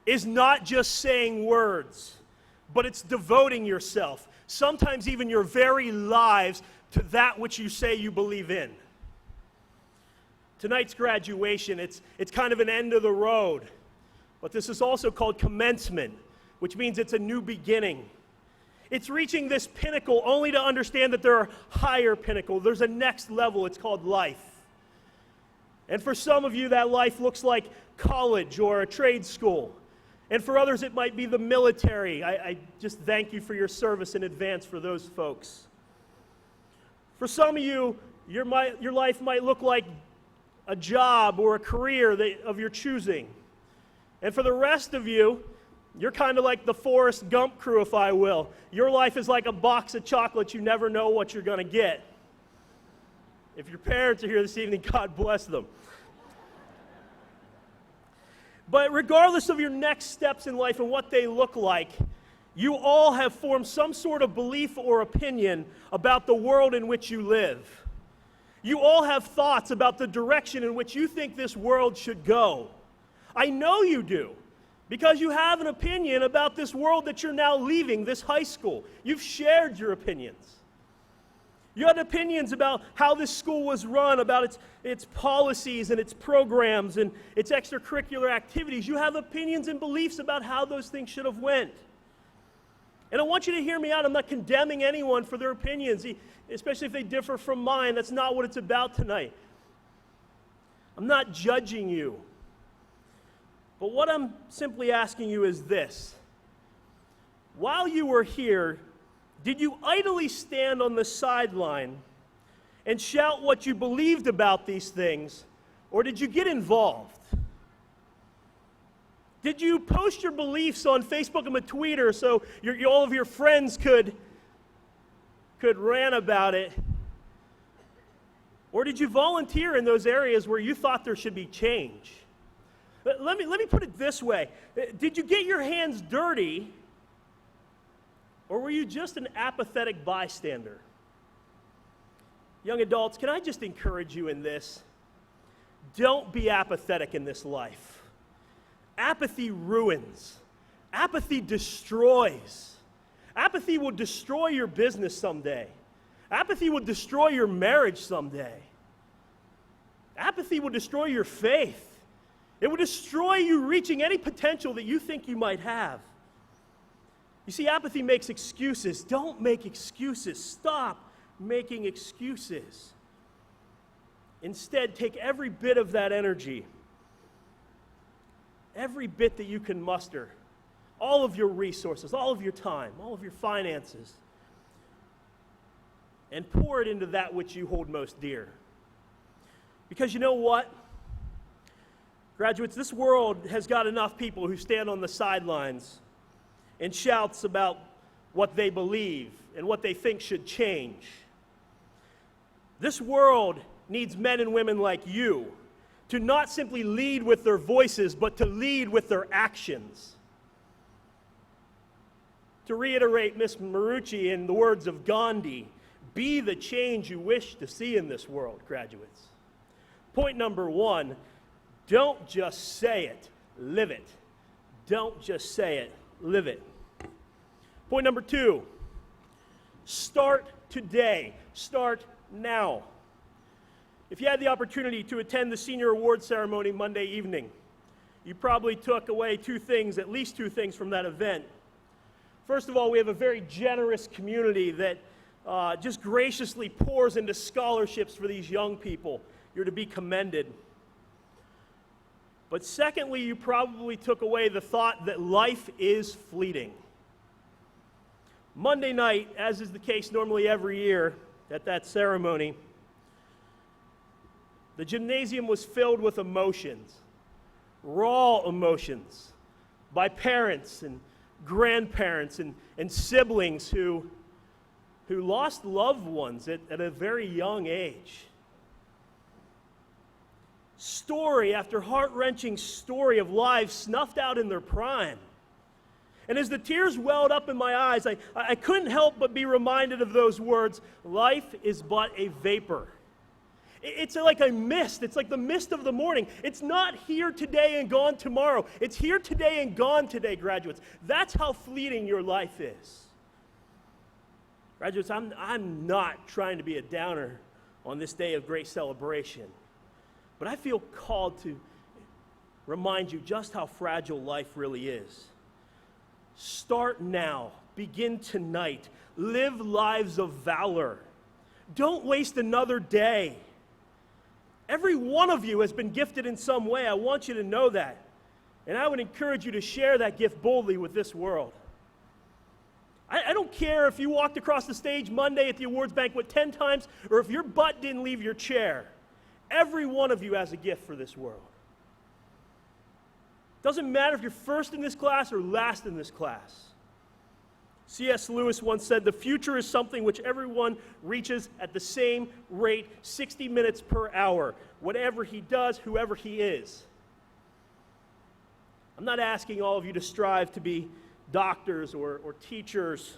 is not just saying words, but it's devoting yourself, sometimes even your very lives, to that which you say you believe in. Tonight's graduation, it's kind of an end of the road, but this is also called commencement, which means it's a new beginning. It's reaching this pinnacle only to understand that there are higher pinnacles. There's a next level. It's called life. And for some of you, that life looks like college or a trade school. And for others, it might be the military. I just thank you for your service in advance for those folks. For some of you, your life might look like a job or a career of your choosing. And for the rest of you, you're kind of like the Forrest Gump crew, if I will. Your life is like a box of chocolates. You never know what you're going to get. If your parents are here this evening, God bless them. But regardless of your next steps in life and what they look like, you all have formed some sort of belief or opinion about the world in which you live. You all have thoughts about the direction in which you think this world should go. I know you do. Because you have an opinion about this world that you're now leaving, this high school. You've shared your opinions. You had opinions about how this school was run, about its policies and its programs and its extracurricular activities. You have opinions and beliefs about how those things should have went. And I want you to hear me out. I'm not condemning anyone for their opinions, especially if they differ from mine. That's not what it's about tonight. I'm not judging you. But what I'm simply asking you is this. While you were here, did you idly stand on the sideline and shout what you believed about these things, or did you get involved? Did you post your beliefs on Facebook and Twitter so all of your friends could rant about it? Or did you volunteer in those areas where you thought there should be change? Let me put it this way. Did you get your hands dirty, or were you just an apathetic bystander? Young adults, can I just encourage you in this? Don't be apathetic in this life. Apathy ruins. Apathy destroys. Apathy will destroy your business someday. Apathy will destroy your marriage someday. Apathy will destroy your faith. It will destroy you reaching any potential that you think you might have. You see, apathy makes excuses. Don't make excuses. Stop making excuses. Instead, take every bit of that energy, every bit that you can muster, all of your resources, all of your time, all of your finances, and pour it into that which you hold most dear. Because you know what? Graduates, this world has got enough people who stand on the sidelines and shouts about what they believe and what they think should change. This world needs men and women like you to not simply lead with their voices, but to lead with their actions. To reiterate Miss Marucci in the words of Gandhi, be the change you wish to see in this world, graduates. Point number one, don't just say it, live it. Don't just say it, live it. Point number two, start today. Start now. If you had the opportunity to attend the senior award ceremony Monday evening, you probably took away at least two things from that event. First of all, we have a very generous community that just graciously pours into scholarships for these young people. You're to be commended. But secondly, you probably took away the thought that life is fleeting. Monday night, as is the case normally every year at that ceremony, the gymnasium was filled with emotions, raw emotions, by parents and grandparents and siblings who lost loved ones at a very young age. Story after heart-wrenching story of lives snuffed out in their prime. And as the tears welled up in my eyes, I couldn't help but be reminded of those words, life is but a vapor. It's like a mist. It's like the mist of the morning. It's not here today and gone tomorrow. It's here today and gone today, graduates. That's how fleeting your life is. Graduates, I'm not trying to be a downer on this day of great celebration, but I feel called to remind you just how fragile life really is. Start now. Begin tonight. Live lives of valor. Don't waste another day. Every one of you has been gifted in some way. I want you to know that. And I would encourage you to share that gift boldly with this world. I don't care if you walked across the stage Monday at the awards banquet 10 times or if your butt didn't leave your chair. Every one of you has a gift for this world. Doesn't matter if you're first in this class or last in this class. C.S. Lewis once said, the future is something which everyone reaches at the same rate, 60 minutes per hour, whatever he does, whoever he is. I'm not asking all of you to strive to be doctors or teachers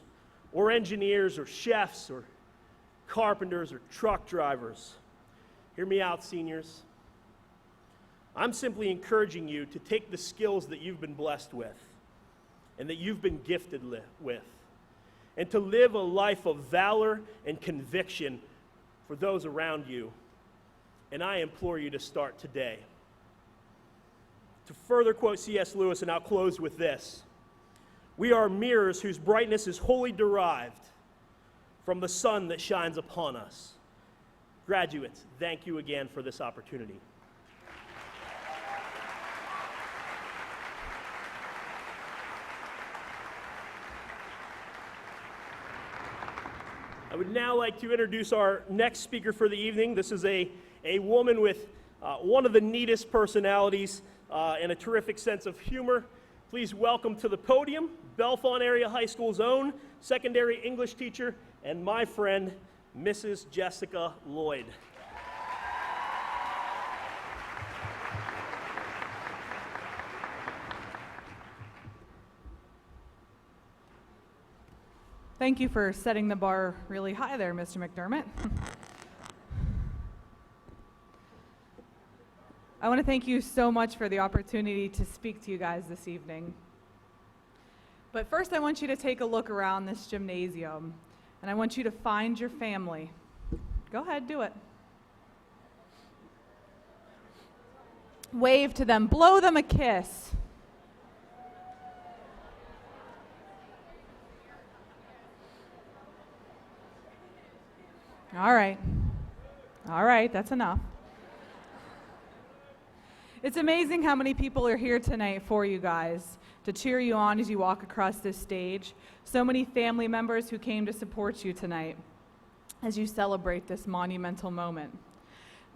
or engineers or chefs or carpenters or truck drivers. Hear me out, seniors. I'm simply encouraging you to take the skills that you've been blessed with and that you've been gifted with and to live a life of valor and conviction for those around you. And I implore you to start today. To further quote C.S. Lewis, and I'll close with this, we are mirrors whose brightness is wholly derived from the sun that shines upon us. Graduates, thank you again for this opportunity. I would now like to introduce our next speaker for the evening. This is a woman with one of the neatest personalities and a terrific sense of humor. Please welcome to the podium Bellefonte Area High School's own secondary English teacher and my friend, Mrs. Jessica Lloyd. Thank you for setting the bar really high there, Mr. McDermott. I want to thank you so much for the opportunity to speak to you guys this evening. But first, I want you to take a look around this gymnasium, and I want you to find your family. Go ahead, do it. Wave to them, blow them a kiss. All right, that's enough. It's amazing how many people are here tonight for you guys to cheer you on as you walk across this stage. So many family members who came to support you tonight as you celebrate this monumental moment.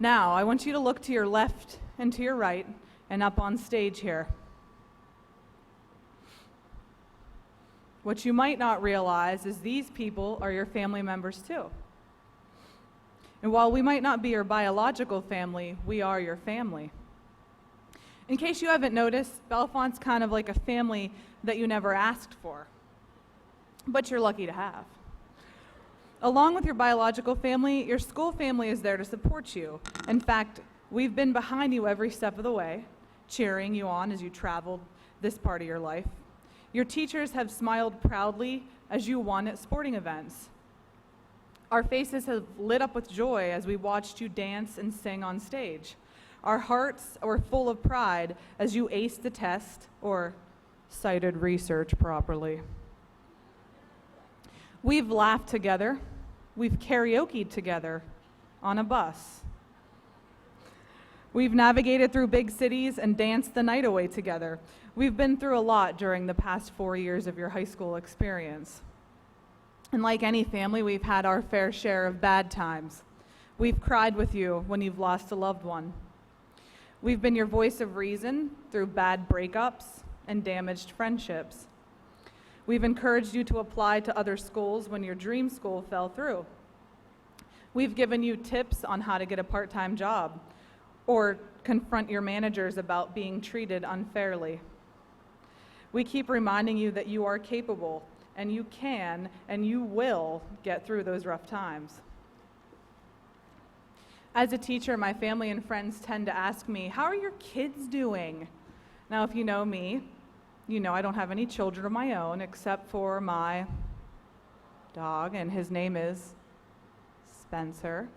Now, I want you to look to your left and to your right and up on stage here. What you might not realize is these people are your family members too. And while we might not be your biological family, we are your family. In case you haven't noticed, Bellefonte's kind of like a family that you never asked for, but you're lucky to have. Along with your biological family, your school family is there to support you. In fact, we've been behind you every step of the way, cheering you on as you traveled this part of your life. Your teachers have smiled proudly as you won at sporting events. Our faces have lit up with joy as we watched you dance and sing on stage. Our hearts were full of pride as you aced the test or cited research properly. We've laughed together. We've karaoke'd together on a bus. We've navigated through big cities and danced the night away together. We've been through a lot during the past 4 years of your high school experience. And like any family, we've had our fair share of bad times. We've cried with you when you've lost a loved one. We've been your voice of reason through bad breakups and damaged friendships. We've encouraged you to apply to other schools when your dream school fell through. We've given you tips on how to get a part-time job or confront your managers about being treated unfairly. We keep reminding you that you are capable and you can and you will get through those rough times. As a teacher, my family and friends tend to ask me, how are your kids doing? Now, if you know me, you know I don't have any children of my own except for my dog, and his name is Spencer.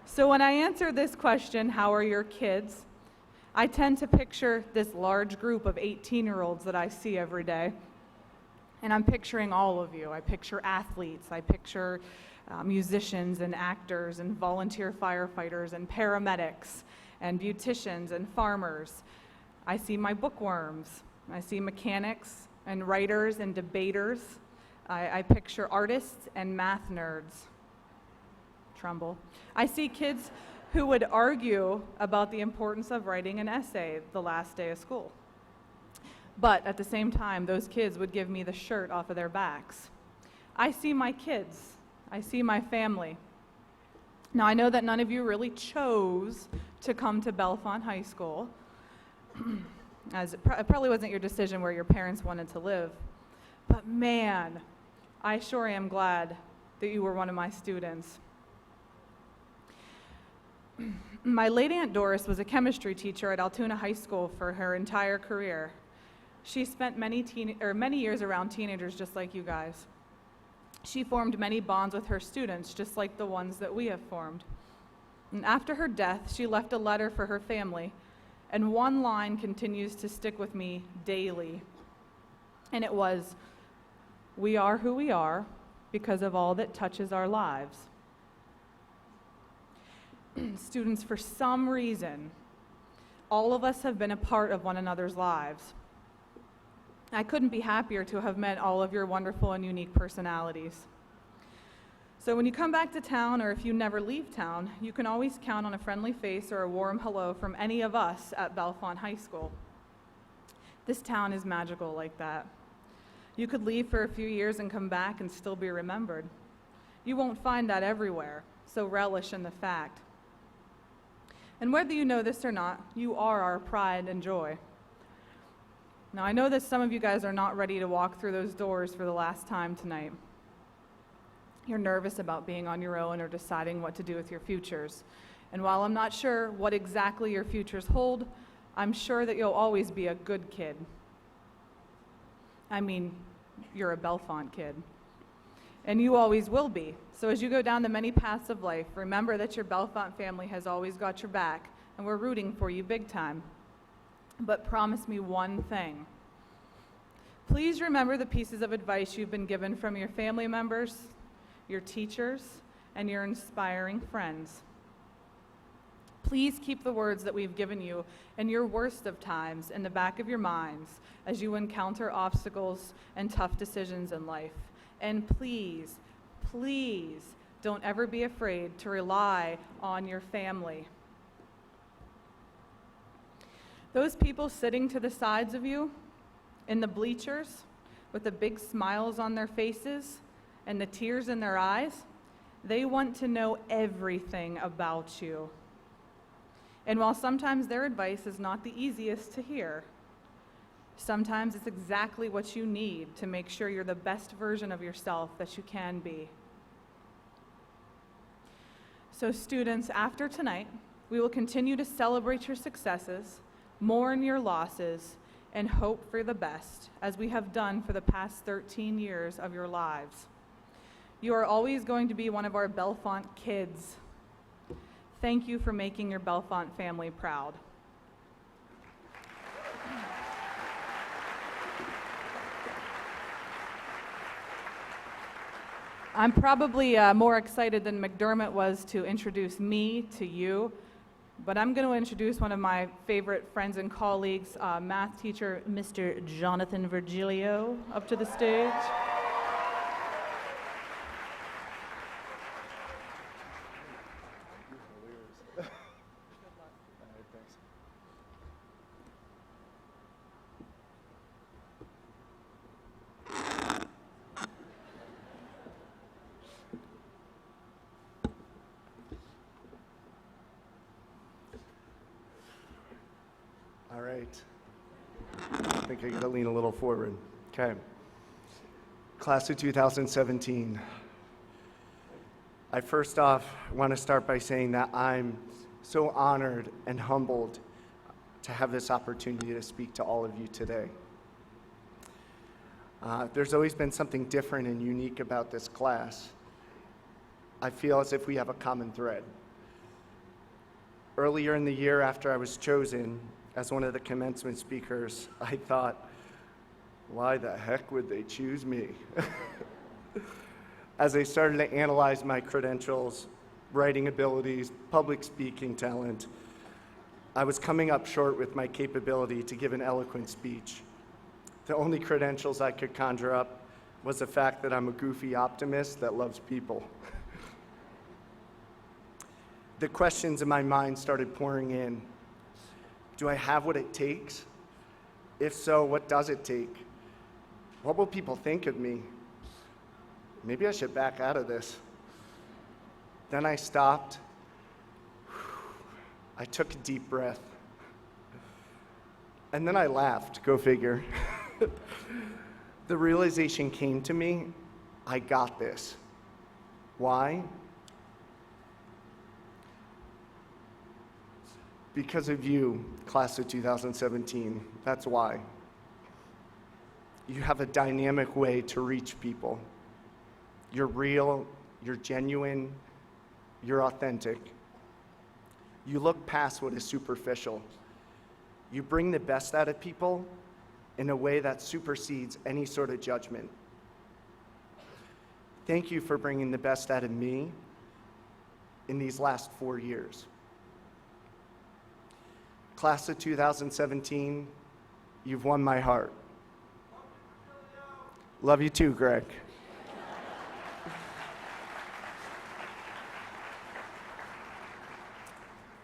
So when I answer this question, how are your kids, I tend to picture this large group of 18-year-olds that I see every day. And I'm picturing all of you. I picture athletes, I picture musicians and actors and volunteer firefighters and paramedics and beauticians and farmers. I see my bookworms. I see mechanics and writers and debaters. I picture artists and math nerds. Trumbull. I see kids who would argue about the importance of writing an essay the last day of school. But at the same time, those kids would give me the shirt off of their backs. I see my kids. I see my family. Now, I know that none of you really chose to come to Bellefonte High School, as it probably wasn't your decision where your parents wanted to live. But man, I sure am glad that you were one of my students. My late Aunt Doris was a chemistry teacher at Altoona High School for her entire career. She spent many years around teenagers just like you guys. She formed many bonds with her students, just like the ones that we have formed. And after her death, she left a letter for her family, and one line continues to stick with me daily. And it was, "We are who we are because of all that touches our lives." Students, for some reason, all of us have been a part of one another's lives. I couldn't be happier to have met all of your wonderful and unique personalities. So when you come back to town, or if you never leave town, you can always count on a friendly face or a warm hello from any of us at Bellefonte High School. This town is magical like that. You could leave for a few years and come back and still be remembered. You won't find that everywhere, so relish in the fact. And whether you know this or not, you are our pride and joy. Now, I know that some of you guys are not ready to walk through those doors for the last time tonight. You're nervous about being on your own or deciding what to do with your futures. And while I'm not sure what exactly your futures hold, I'm sure that you'll always be a good kid. I mean, you're a Bellefonte kid. And you always will be. So as you go down the many paths of life, remember that your Bellefonte family has always got your back, and we're rooting for you big time. But promise me one thing. Please remember the pieces of advice you've been given from your family members, your teachers, and your inspiring friends. Please keep the words that we've given you in your worst of times in the back of your minds as you encounter obstacles and tough decisions in life. And please, please don't ever be afraid to rely on your family. Those people sitting to the sides of you in the bleachers with the big smiles on their faces and the tears in their eyes, they want to know everything about you. And while sometimes their advice is not the easiest to hear, sometimes it's exactly what you need to make sure you're the best version of yourself that you can be. So students, after tonight, we will continue to celebrate your successes, mourn your losses, and hope for the best, as we have done for the past 13 years of your lives. You are always going to be one of our Bellefonte kids. Thank you for making your Bellefonte family proud. I'm probably more excited than McDermott was to introduce me to you, but I'm going to introduce one of my favorite friends and colleagues, math teacher Mr. Jonathan Virgilio, up to the stage. All right. I think I gotta lean a little forward. Okay. Class of 2017. I first off want to start by saying that I'm so honored and humbled to have this opportunity to speak to all of you today. There's always been something different and unique about this class. I feel as if we have a common thread. Earlier in the year, after I was chosen as one of the commencement speakers, I thought, why the heck would they choose me? As I started to analyze my credentials, writing abilities, public speaking talent, I was coming up short with my capability to give an eloquent speech. The only credentials I could conjure up was the fact that I'm a goofy optimist that loves people. The questions in my mind started pouring in. Do I have what it takes? If so, what does it take? What will people think of me? Maybe I should back out of this. Then I stopped. I took a deep breath. And then I laughed, go figure. The realization came to me, I got this. Why? Because of you, class of 2017, that's why. You have a dynamic way to reach people. You're real, you're genuine, you're authentic. You look past what is superficial. You bring the best out of people in a way that supersedes any sort of judgment. Thank you for bringing the best out of me in these last 4 years. Class of 2017, you've won my heart. Love you too, Greg.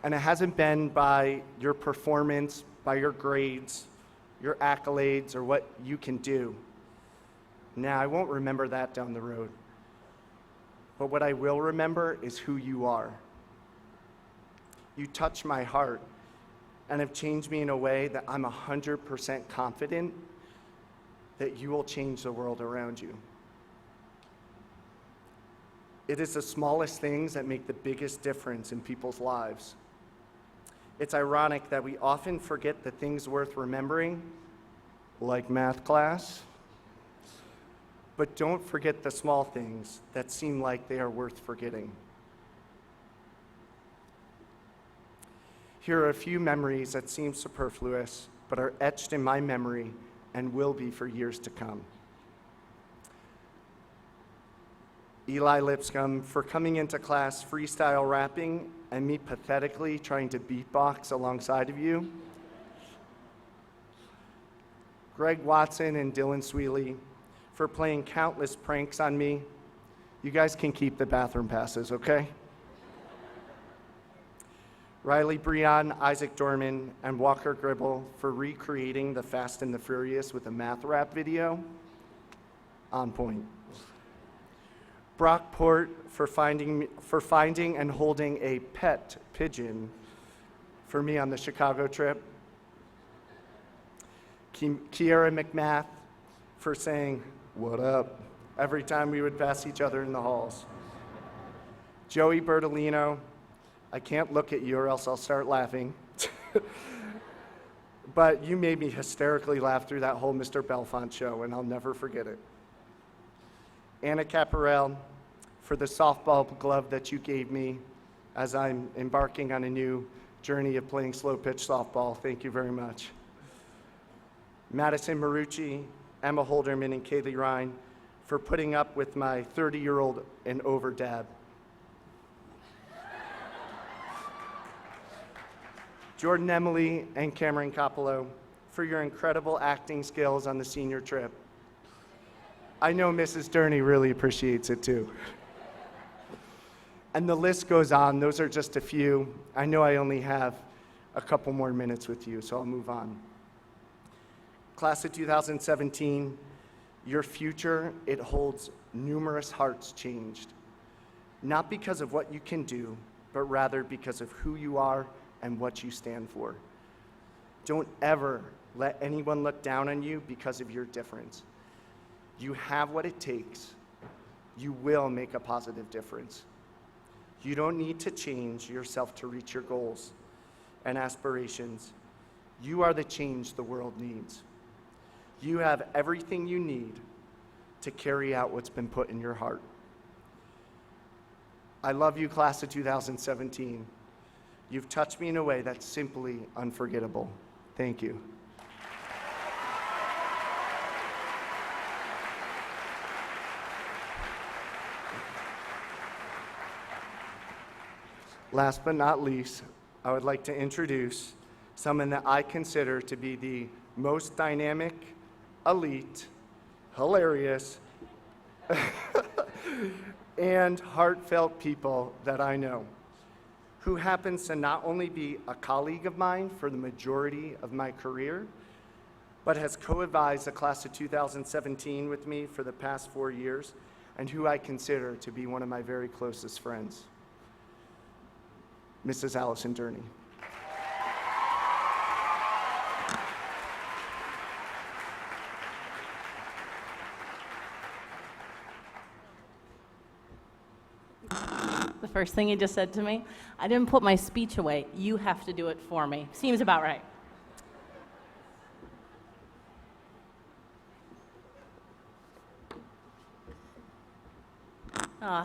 And it hasn't been by your performance, by your grades, your accolades, or what you can do. Now, I won't remember that down the road. But what I will remember is who you are. You touch my heart and have changed me in a way that I'm 100% confident that you will change the world around you. It is the smallest things that make the biggest difference in people's lives. It's ironic that we often forget the things worth remembering, like math class, but don't forget the small things that seem like they are worth forgetting. Here are a few memories that seem superfluous, but are etched in my memory and will be for years to come. Eli Lipscomb for coming into class freestyle rapping and me pathetically trying to beatbox alongside of you. Greg Watson and Dylan Sweely for playing countless pranks on me. You guys can keep the bathroom passes, okay? Riley Breon, Isaac Dorman, and Walker Gribble for recreating the Fast and the Furious with a math rap video. On point. Brock Port for finding and holding a pet pigeon for me on the Chicago trip. Kiera McMath for saying, "What up?" every time we would pass each other in the halls. Joey Bertolino, I can't look at you or else I'll start laughing. But you made me hysterically laugh through that whole Mr. Bellefonte show, and I'll never forget it. Anna Caparel for the softball glove that you gave me as I'm embarking on a new journey of playing slow pitch softball. Thank you very much. Madison Marucci, Emma Holderman, and Kaylee Ryan for putting up with my 30-year-old and over dad. Jordan Emily and Cameron Coppolo for your incredible acting skills on the senior trip. I know Mrs. Durney really appreciates it too. And the list goes on. Those are just a few. I know I only have a couple more minutes with you, so I'll move on. Class of 2017, your future, it holds numerous hearts changed. Not because of what you can do, but rather because of who you are and what you stand for. Don't ever let anyone look down on you because of your difference. You have what it takes. You will make a positive difference. You don't need to change yourself to reach your goals and aspirations. You are the change the world needs. You have everything you need to carry out what's been put in your heart. I love you, class of 2017. You've touched me in a way that's simply unforgettable. Thank you. Last but not least, I would like to introduce someone that I consider to be the most dynamic, elite, hilarious, and heartfelt people that I know, who happens to not only be a colleague of mine for the majority of my career, but has co-advised the class of 2017 with me for the past 4 years, and who I consider to be one of my very closest friends. Mrs. Allison Durney. The first thing he just said to me, I didn't put my speech away. You have to do it for me. Seems about right.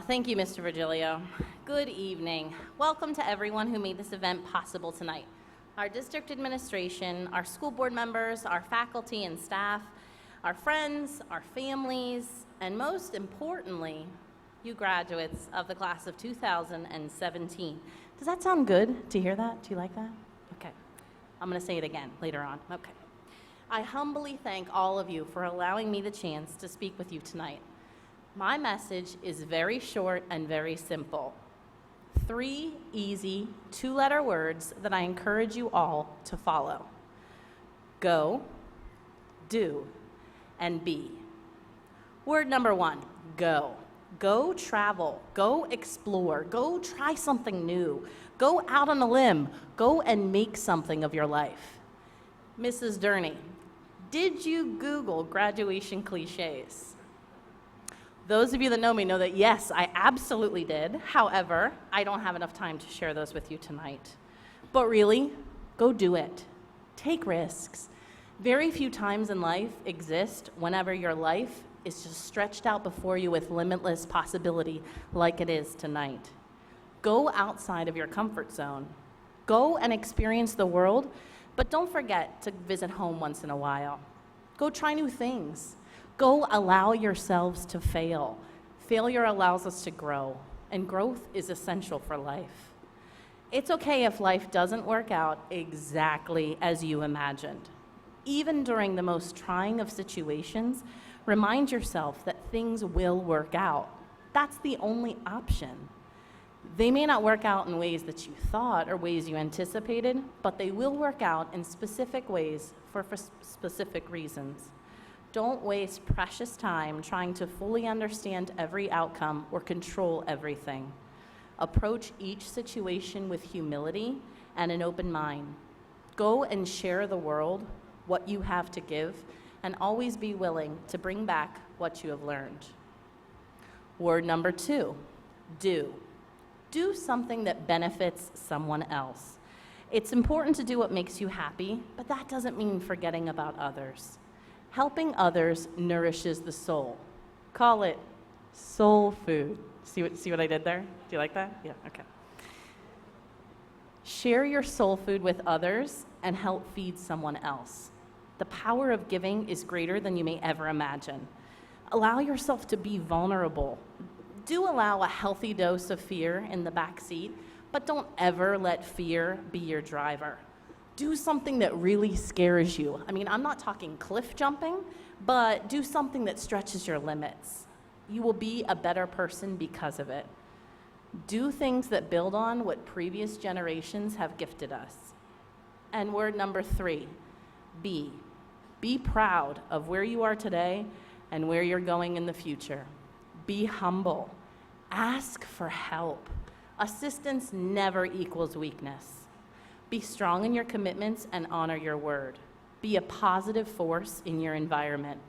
Thank you, Mr. Virgilio. Good evening. Welcome to everyone who made this event possible tonight. Our district administration, our school board members, our faculty and staff, our friends, our families, and most importantly, you graduates of the class of 2017. Does that sound good to hear that? Do you like that? Okay. I'm going to say it again later on. Okay. I humbly thank all of you for allowing me the chance to speak with you tonight. My message is very short and very simple. 3 easy 2-letter words that I encourage you all to follow. Go, do, and be. Word number 1, go. Go travel, go explore, go try something new, go out on a limb, go and make something of your life. Mrs. Durney, did you Google graduation cliches? Those of you that know me know that yes, I absolutely did. However, I don't have enough time to share those with you tonight. But really, go do it. Take risks. Very few times in life exist whenever your life is just stretched out before you with limitless possibility like it is tonight. Go outside of your comfort zone. Go and experience the world, but don't forget to visit home once in a while. Go try new things. Go allow yourselves to fail. Failure allows us to grow, and growth is essential for life. It's okay if life doesn't work out exactly as you imagined. Even during the most trying of situations, remind yourself that things will work out. That's the only option. They may not work out in ways that you thought or ways you anticipated, but they will work out in specific ways for specific reasons. Don't waste precious time trying to fully understand every outcome or control everything. Approach each situation with humility and an open mind. Go and share the world what you have to give, and always be willing to bring back what you have learned. Word number 2, do. Do something that benefits someone else. It's important to do what makes you happy, but that doesn't mean forgetting about others. Helping others nourishes the soul. Call it soul food. See what I did there? Do you like that? Yeah, okay. Share your soul food with others and help feed someone else. The power of giving is greater than you may ever imagine. Allow yourself to be vulnerable. Do allow a healthy dose of fear in the back seat, but don't ever let fear be your driver. Do something that really scares you. I mean, I'm not talking cliff jumping, but do something that stretches your limits. You will be a better person because of it. Do things that build on what previous generations have gifted us. And word number 3, be. Be proud of where you are today and where you're going in the future. Be humble. Ask for help. Assistance never equals weakness. Be strong in your commitments and honor your word. Be a positive force in your environment.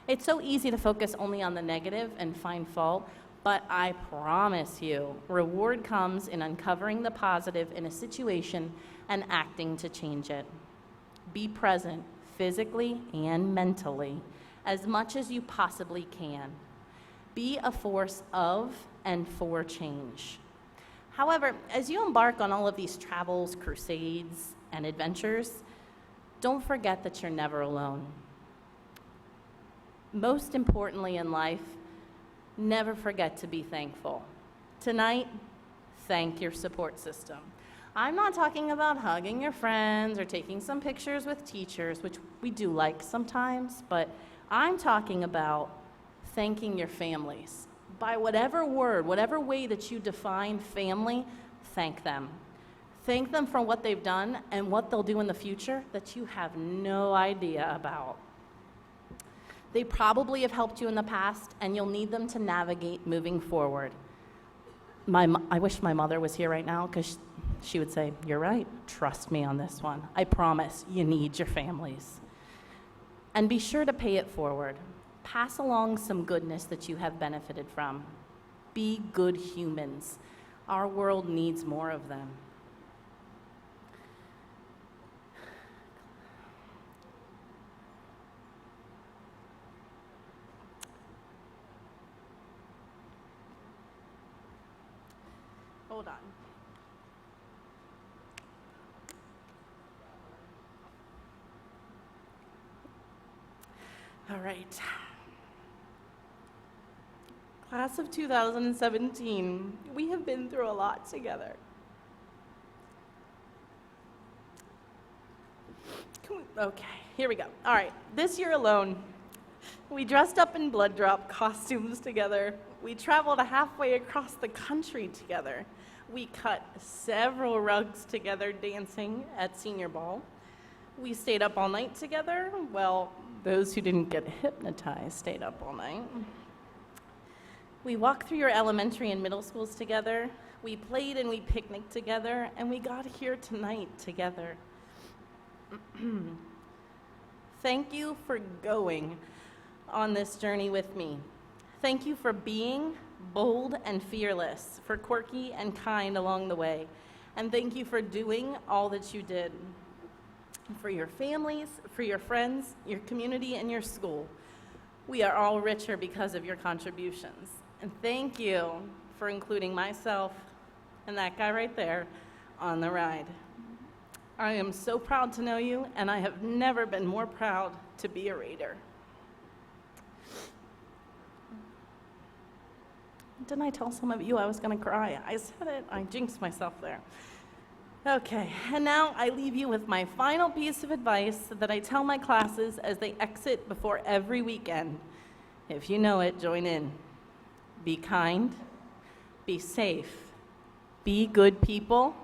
It's so easy to focus only on the negative and find fault, but I promise you, reward comes in uncovering the positive in a situation and acting to change it. Be present, physically and mentally, as much as you possibly can. Be a force of and for change. However, as you embark on all of these travels, crusades, and adventures, don't forget that you're never alone. Most importantly in life, never forget to be thankful. Tonight, thank your support system. I'm not talking about hugging your friends or taking some pictures with teachers, which we do like sometimes, but I'm talking about thanking your families. By whatever word, whatever way that you define family, thank them. Thank them for what they've done and what they'll do in the future that you have no idea about. They probably have helped you in the past, and you'll need them to navigate moving forward. I wish my mother was here right now, because she would say, "You're right, trust me on this one. I promise you need your families." And be sure to pay it forward. Pass along some goodness that you have benefited from. Be good humans. Our world needs more of them. Hold on. All right. Class of 2017, we have been through a lot together. Okay, here we go. All right, this year alone, we dressed up in blood drop costumes together. We traveled halfway across the country together. We cut several rugs together dancing at senior ball. We stayed up all night together. Well, those who didn't get hypnotized stayed up all night. We walked through your elementary and middle schools together. We played and we picnicked together, and we got here tonight together. Thank you for going on this journey with me. Thank you for being bold and fearless, for quirky and kind along the way. And thank you for doing all that you did. For your families, for your friends, your community, and your school. We are all richer because of your contributions. And thank you for including myself and that guy right there on the ride. I am so proud to know you, and I have never been more proud to be a Raider. Didn't I tell some of you I was going to cry? I said it. I jinxed myself there. Okay, and now I leave you with my final piece of advice that I tell my classes as they exit before every weekend. If you know it, join in. Be kind, be safe, be good people,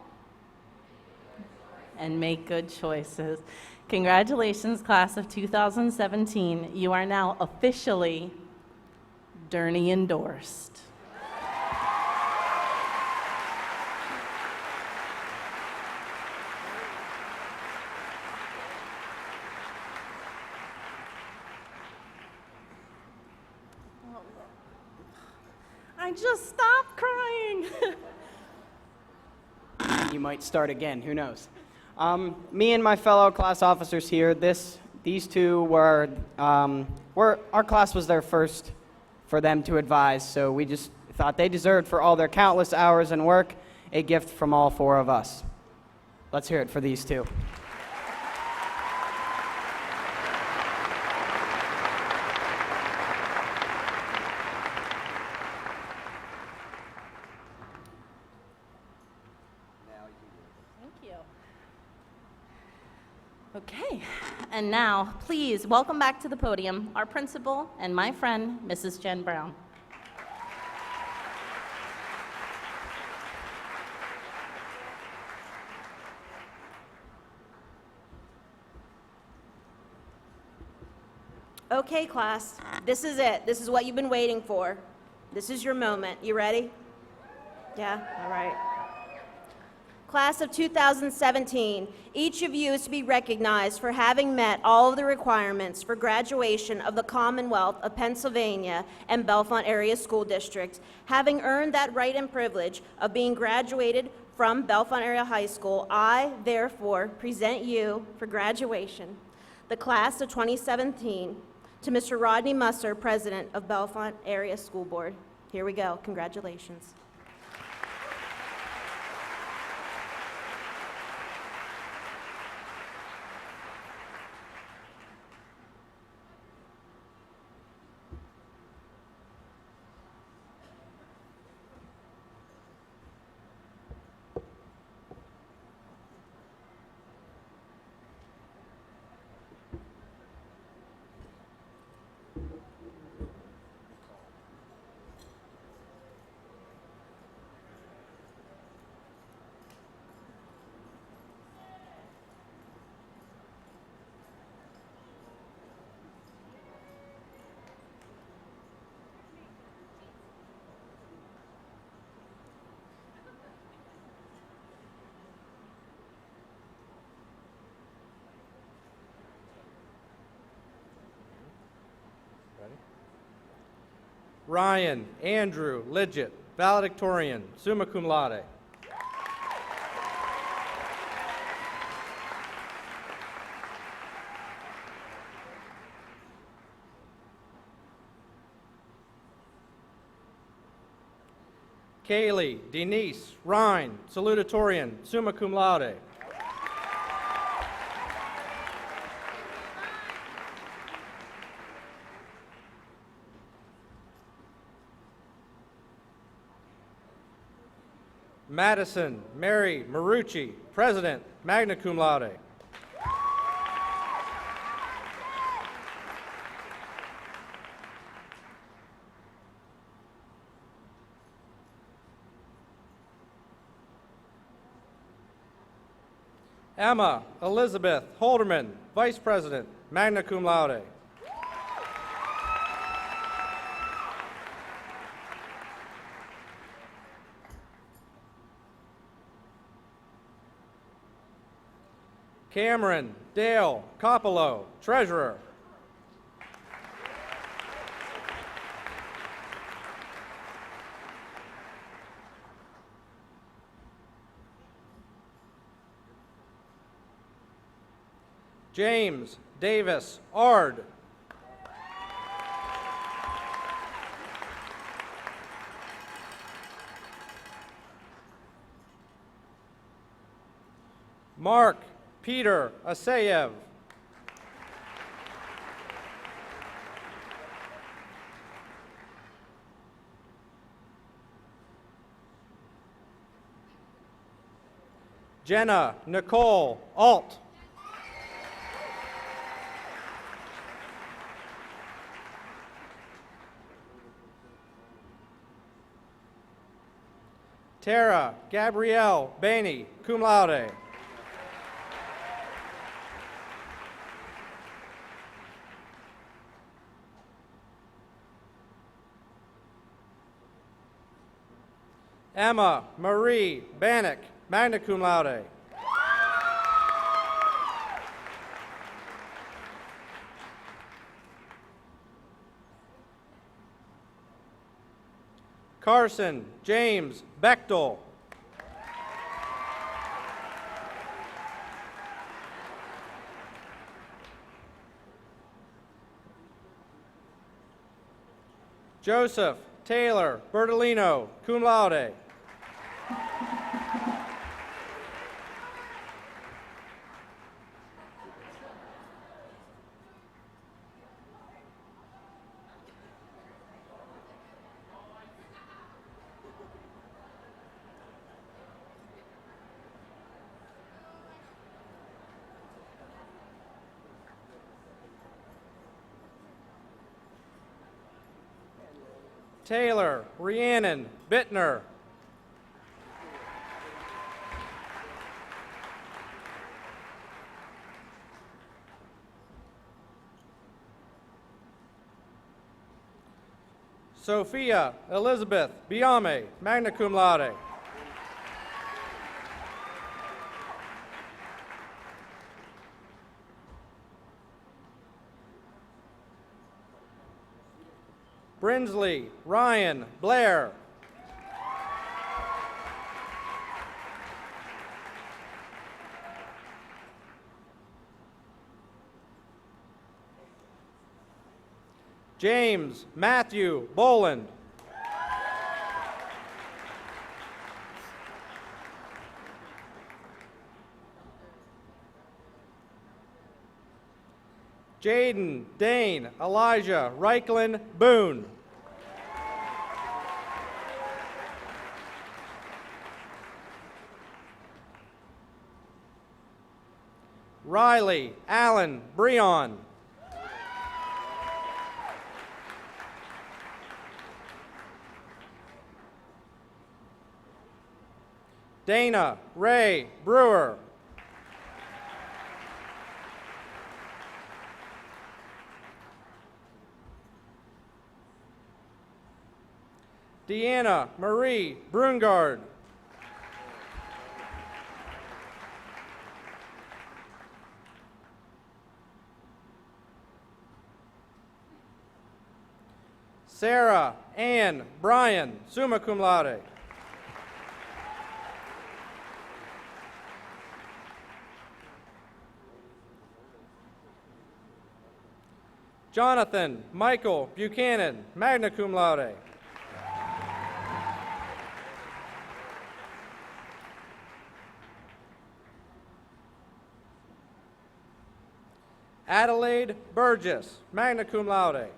and make good choices. Congratulations, class of 2017. You are now officially Durney endorsed. I just stopped crying. You might start again, who knows? Me and my fellow class officers here, these two were our class was their first for them to advise, so we just thought they deserved, for all their countless hours and work, a gift from all four of us. Let's hear it for these two. Okay, and now, please welcome back to the podium our principal and my friend, Mrs. Jen Brown. Okay, class, this is it. This is what you've been waiting for. This is your moment. You ready? Yeah? All right. Class of 2017, each of you is to be recognized for having met all of the requirements for graduation of the Commonwealth of Pennsylvania and Bellefonte Area School District. Having earned that right and privilege of being graduated from Bellefonte Area High School, I, therefore, present you for graduation, the class of 2017, to Mr. Rodney Musser, President of Bellefonte Area School Board. Here we go. Congratulations. Ryan Andrew Lidgett, valedictorian, summa cum laude. Kaylee Denise Rhine, salutatorian, summa cum laude. Madison Mary Marucci, president, magna cum laude. Emma Elizabeth Holderman, Vice President, magna cum laude. Cameron Dale Coppola, Treasurer. James Davis Ard. Mark Peter Asayev. Jenna Nicole Alt. Tara Gabrielle Bainey, cum laude. Emma Marie Bannock, magna cum laude. Carson James Bechtel. Joseph Taylor Bertolino, cum laude. Taylor Rhiannon Bittner. Sophia Elizabeth Biame, magna cum laude. Brinsley Ryan Blair. James Matthew Boland. Jaden Dane Elijah Reichland Boone. Riley Allen Breon. Dana Ray Brewer. Deanna Marie Brungard. Sarah Ann Bryan, summa cum laude. Jonathan Michael Buchanan, magna cum laude. Adelaide Burgess, magna cum laude.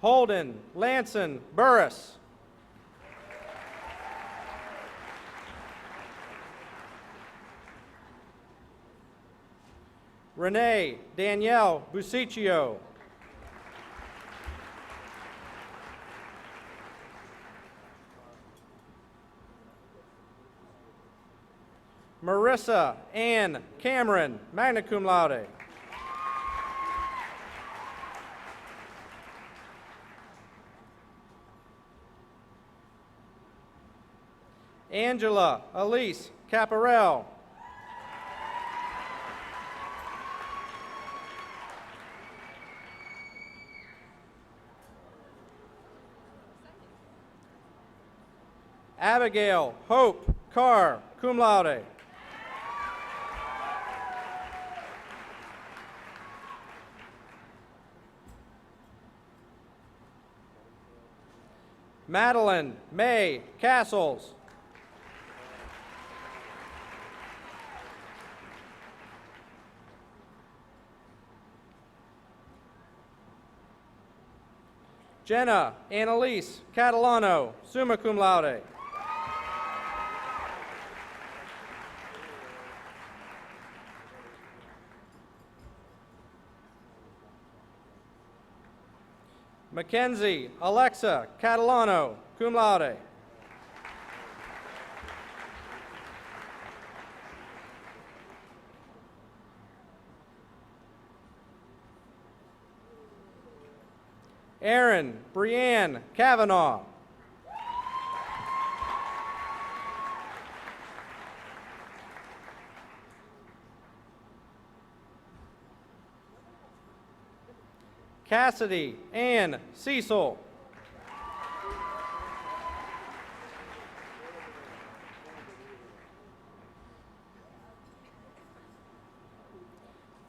Holden Lanson Burris. Renee Danielle Busicchio. Marissa Ann Cameron, magna cum laude. Angela Elise Caparel. Abigail Hope Carr, cum laude. Madeline May Castles. Jenna Annalise Catalano, summa cum laude. Mackenzie Alexa Catalano, cum laude. Erin Brianne Kavanaugh. Cassidy Ann Cecil.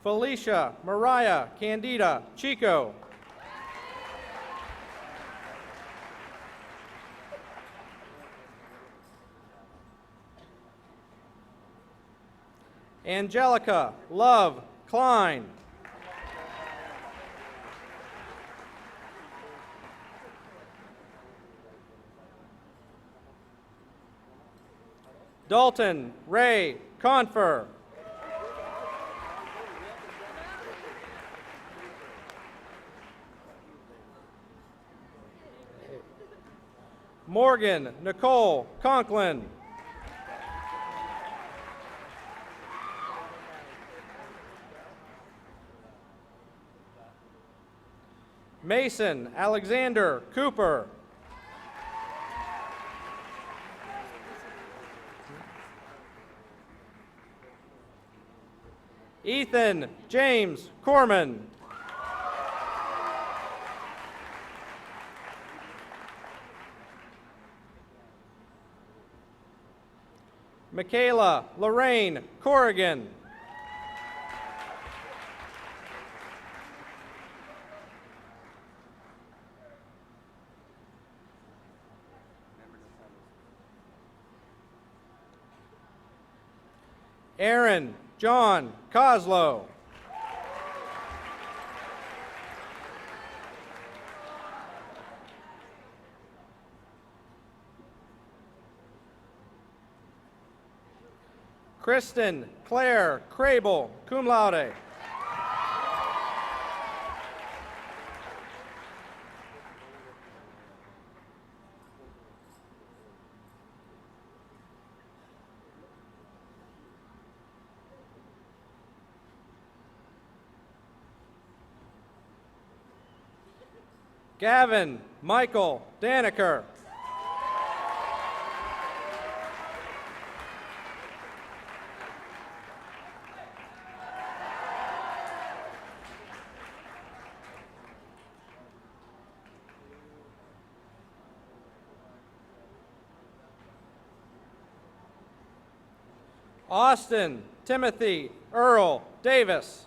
Felicia Mariah Candida Chico. Angelica Love Klein. Dalton Ray Confer. Morgan Nicole Conklin. Mason Alexander Cooper. Ethan James Corman. Michaela Lorraine Corrigan. Aaron John Coslow. Kristen Claire Crable, cum laude. Gavin Michael Daniker. Austin Timothy Earl Davis.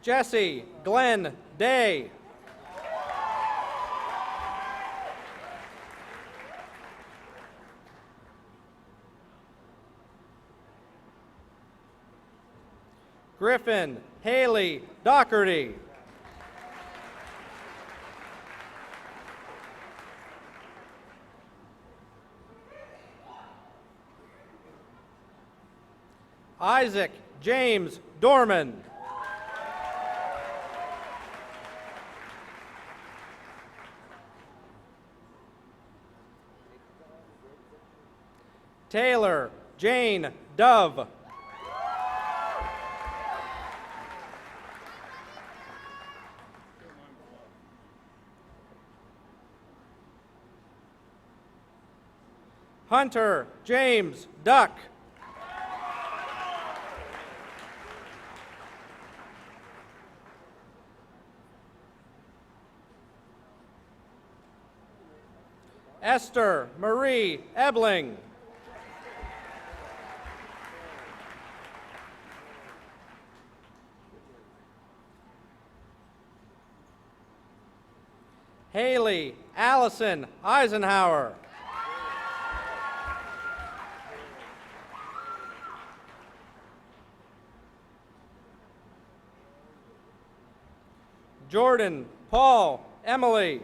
Jesse Glenn Day. Griffin Haley Doherty. Isaac James Dorman. Taylor Jane Dove. Hunter James Duck. Esther Marie Ebling. Haley Allison Eisenhower. Jordan Paul Emily.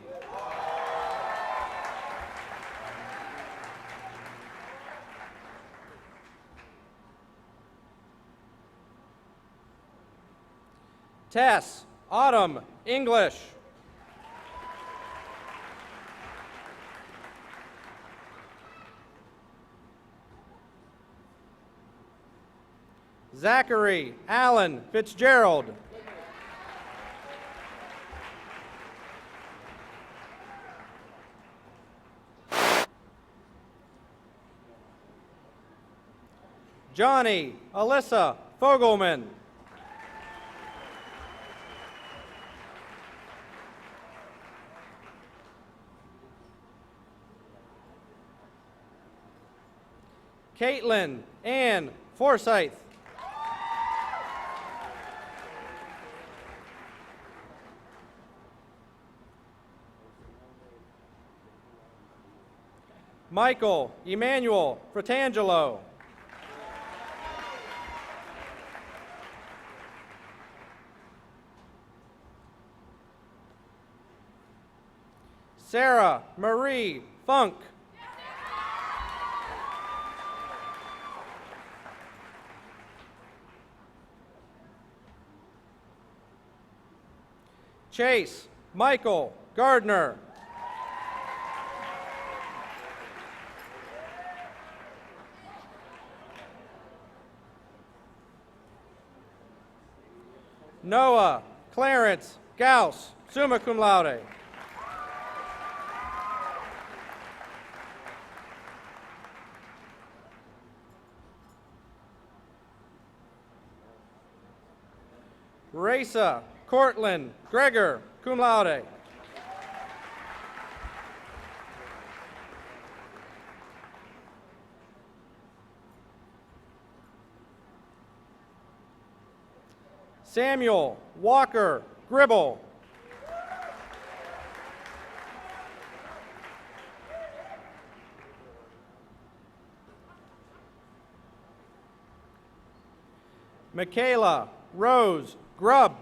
Tess Autumn English. Zachary Allen Fitzgerald. Johnny Alyssa Fogelman. Caitlin Ann Forsyth. Michael Emmanuel Fratangelo. Sarah Marie Funk. Chase Michael Gardner. Noah Clarence Gauss, summa cum laude. Raisa Cortland Gregor, cum laude. Samuel Walker Gribble. Michaela Rose Grubb.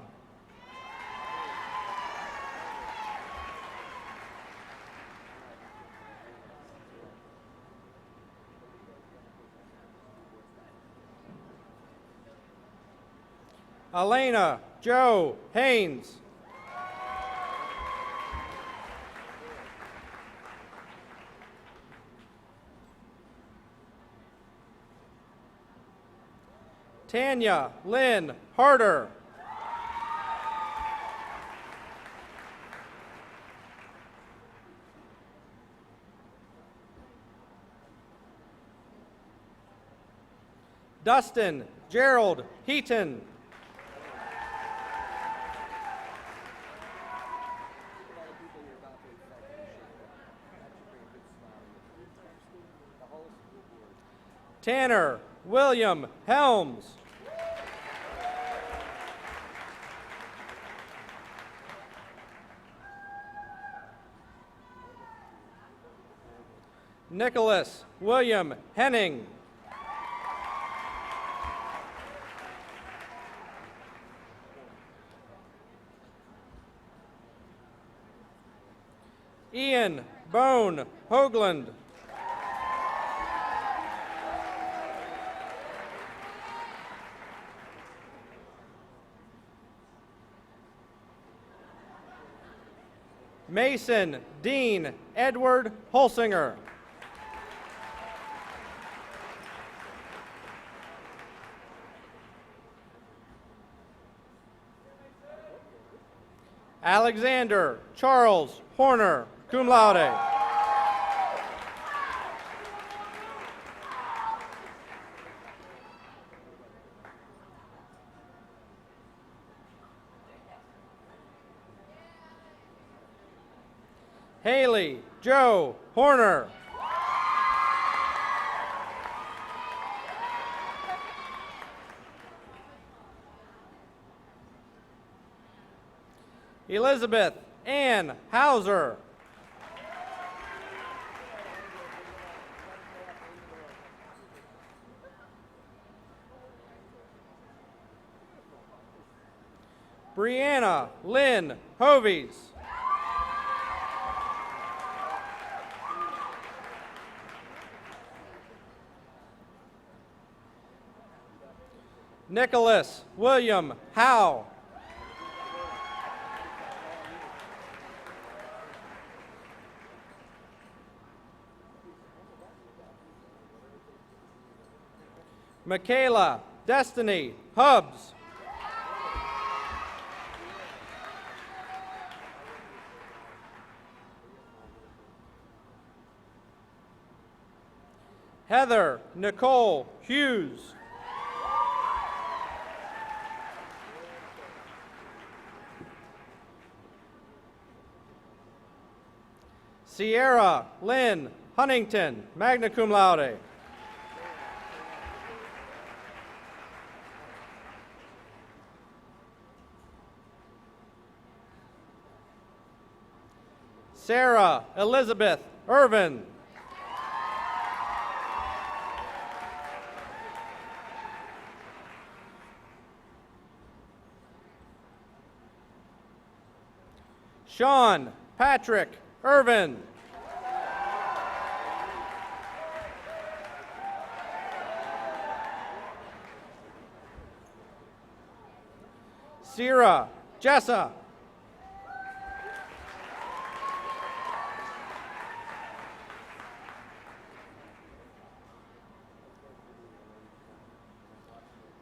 Elena Joe Haynes. Tanya Lynn Harder. Dustin Gerald Heaton. Tanner William Helms. Nicholas William Henning. Ian Bone Hoagland. Mason Dean Edward Holsinger. Alexander Charles Horner, cum laude. Haley Joe Horner. Elizabeth Ann Hauser. Brianna Lynn Hovies. Nicholas William Howe. Michaela Destiny Hubbs. Heather Nicole Hughes. Sierra Lynn Huntington, magna cum laude. Sarah Elizabeth Irvin. Sean Patrick Irvin. Sierra Jessa.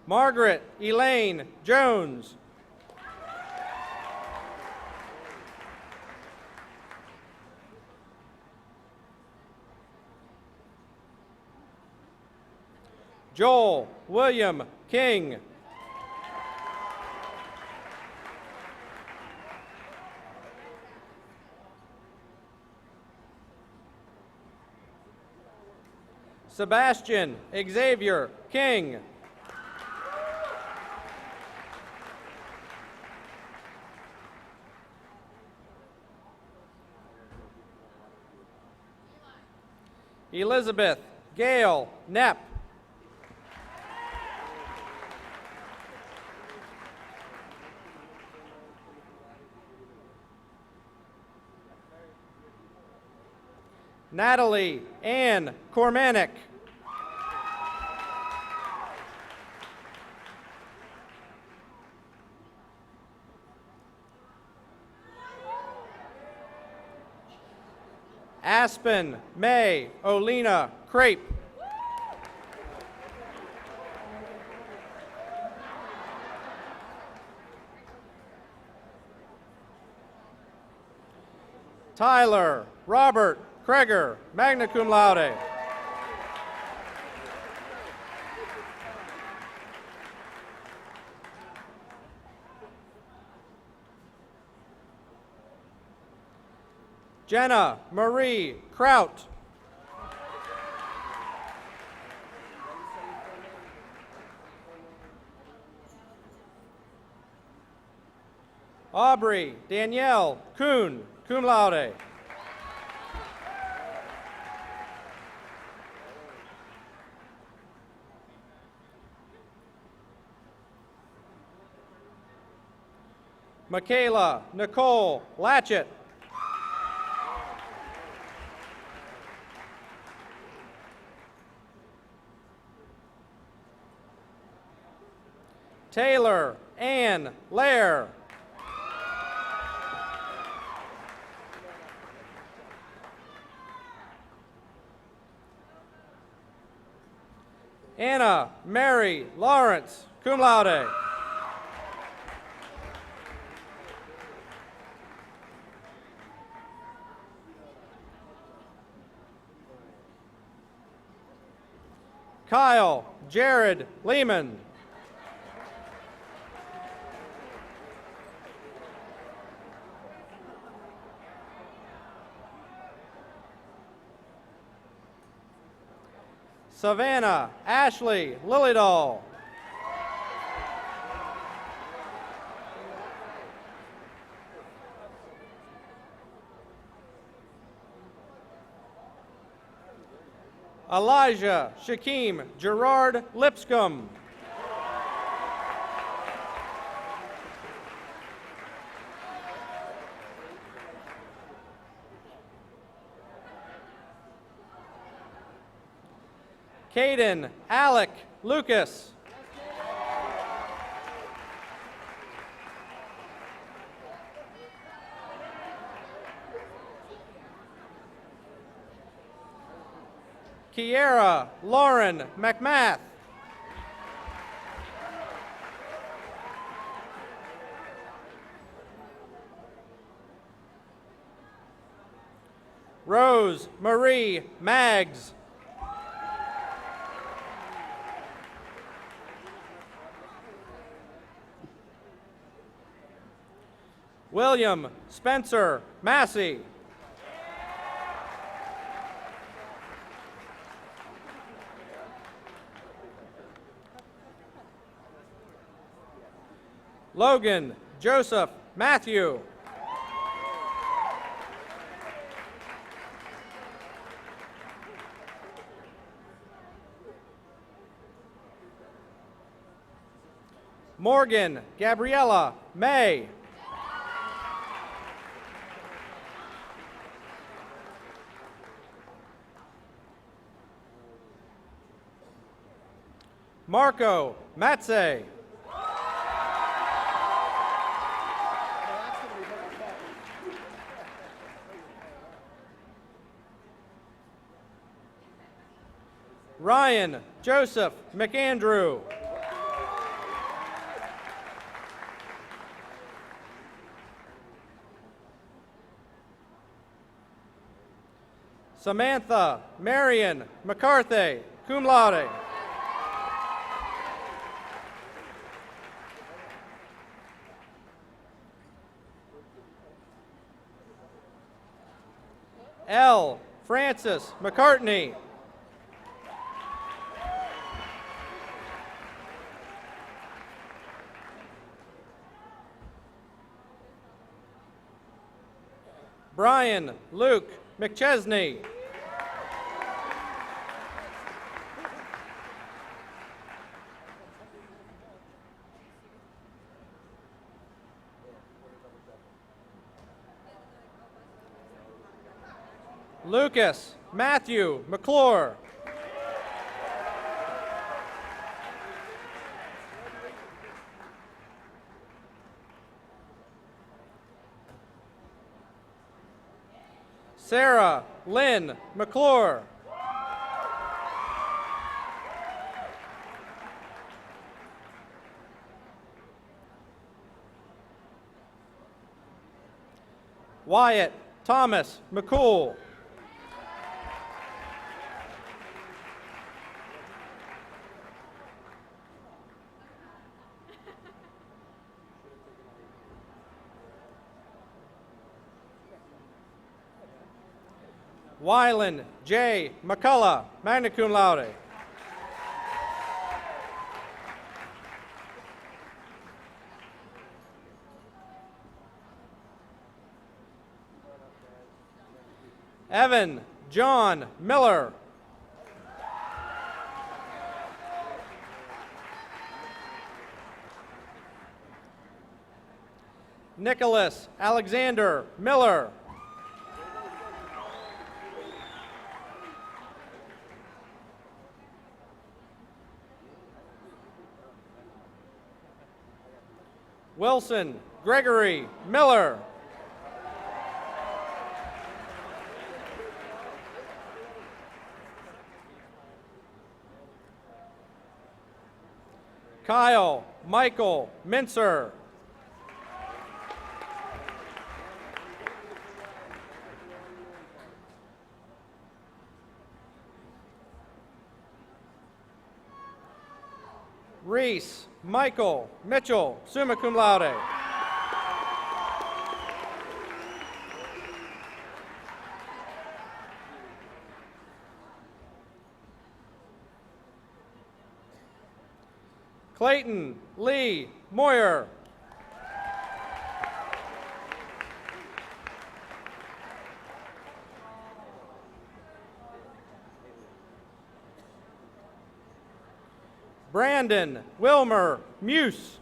Margaret Elaine Jones. Joel William King. Sebastian Xavier King. Elizabeth Gail Knapp. Natalie Ann Cormanick. Aspen May Olena Crape. Tyler Robert Kreger, magna cum laude. Jenna Marie Kraut. Aubrey Danielle Kuhn, cum laude. Michaela Nicole Latchett. Taylor Ann Lair. Anna Mary Lawrence, cum laude. Kyle Jared Lehman. Savannah Ashley Lillydahl. Elijah Shaquem Gerard Lipscomb. Caden Alec Lucas. Kiera Lauren McMath. Rose Marie Maggs. William Spencer Massey. Logan Joseph Matthew. Morgan Gabriella May. Marco Matze. Ryan Joseph McAndrew. Samantha Marion McCarthy, cum laude. L. Francis McCartney. Brian Luke McChesney. Lucas Matthew McClure. Sarah Lynn McClure. Wyatt Thomas McCool. Wylan J. McCullough, magna cum laude. Evan John Miller. Nicholas Alexander Miller. Wilson Gregory Miller. Kyle Michael Mincer. Reese Michael Mitchell, summa cum laude. Clayton Lee Moyer. Brandon Wilmer Muse.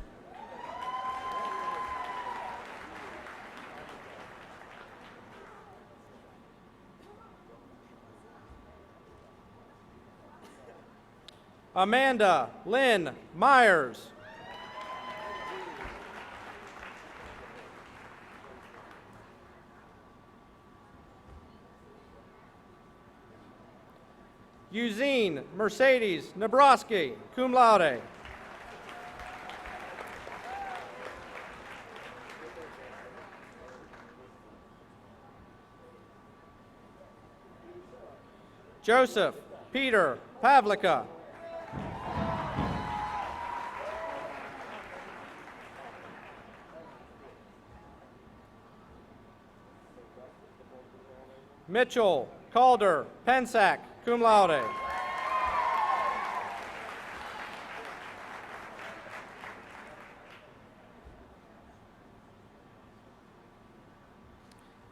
Amanda Lynn Myers. Eugene Mercedes Nebraski, cum laude. Joseph Peter Pavlika. Mitchell Calder Pensack, cum laude.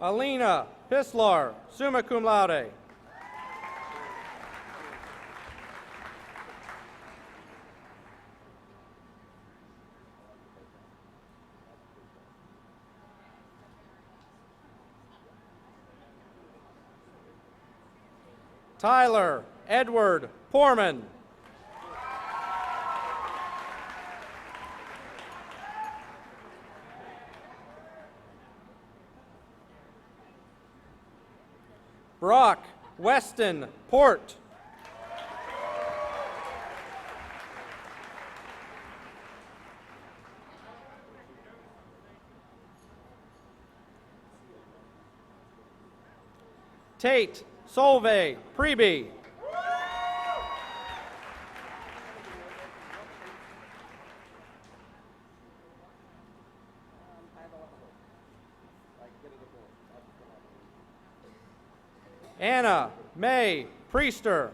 Alina Pislar, summa cum laude. Tyler Edward Porman. Brock Weston Port. Tate Solveig Preby. Anna May Priester.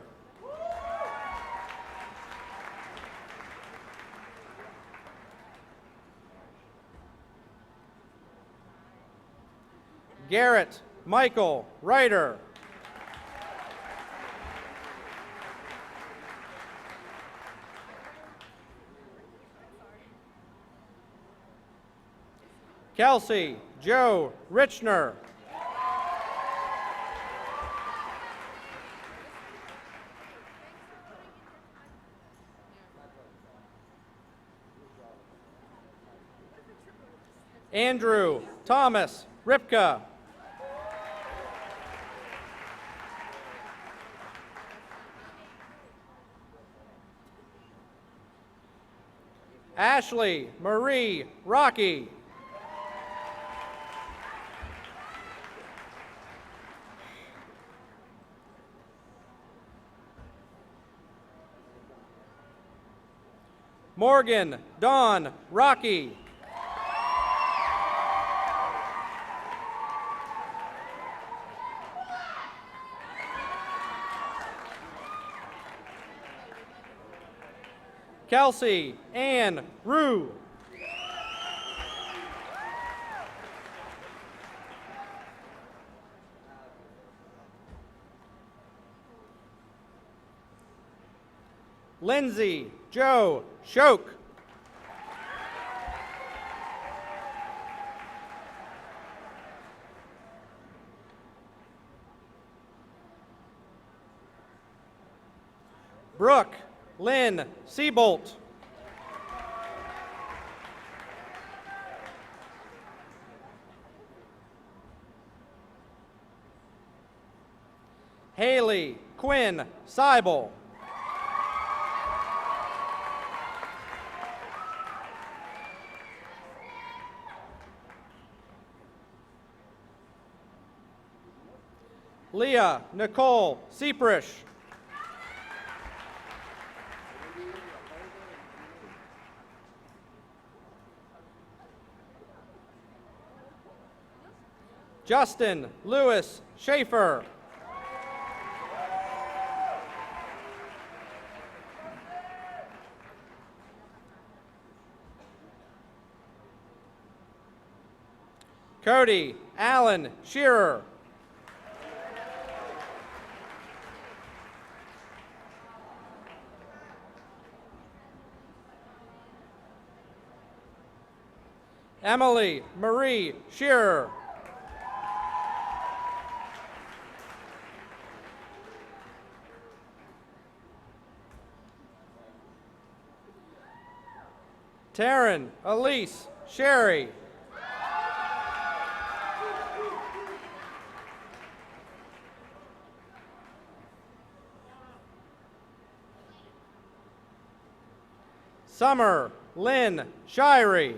Garrett Michael Ryder. Kelsey Joe Richner. Andrew Thomas Ripka. Ashley Marie Rocky. Morgan Dawn Rocky. Kelsey Ann Rue. Lindsay Joe Shoke. Brooke Lynn Seabolt. Haley Quinn Seibel. Leah Nicole Seaprish. Justin Lewis Schaefer. Cody Allen Shearer. Emily Marie Shearer. Taryn Elise Sherry. Summer Lynn Shirey.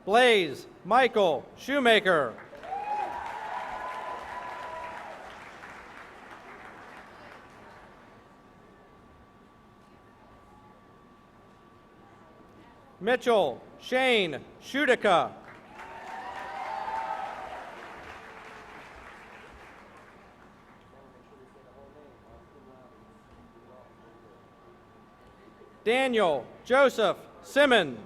Blaze Michael Shoemaker. Mitchell Shane Shudica. Daniel Joseph Simon.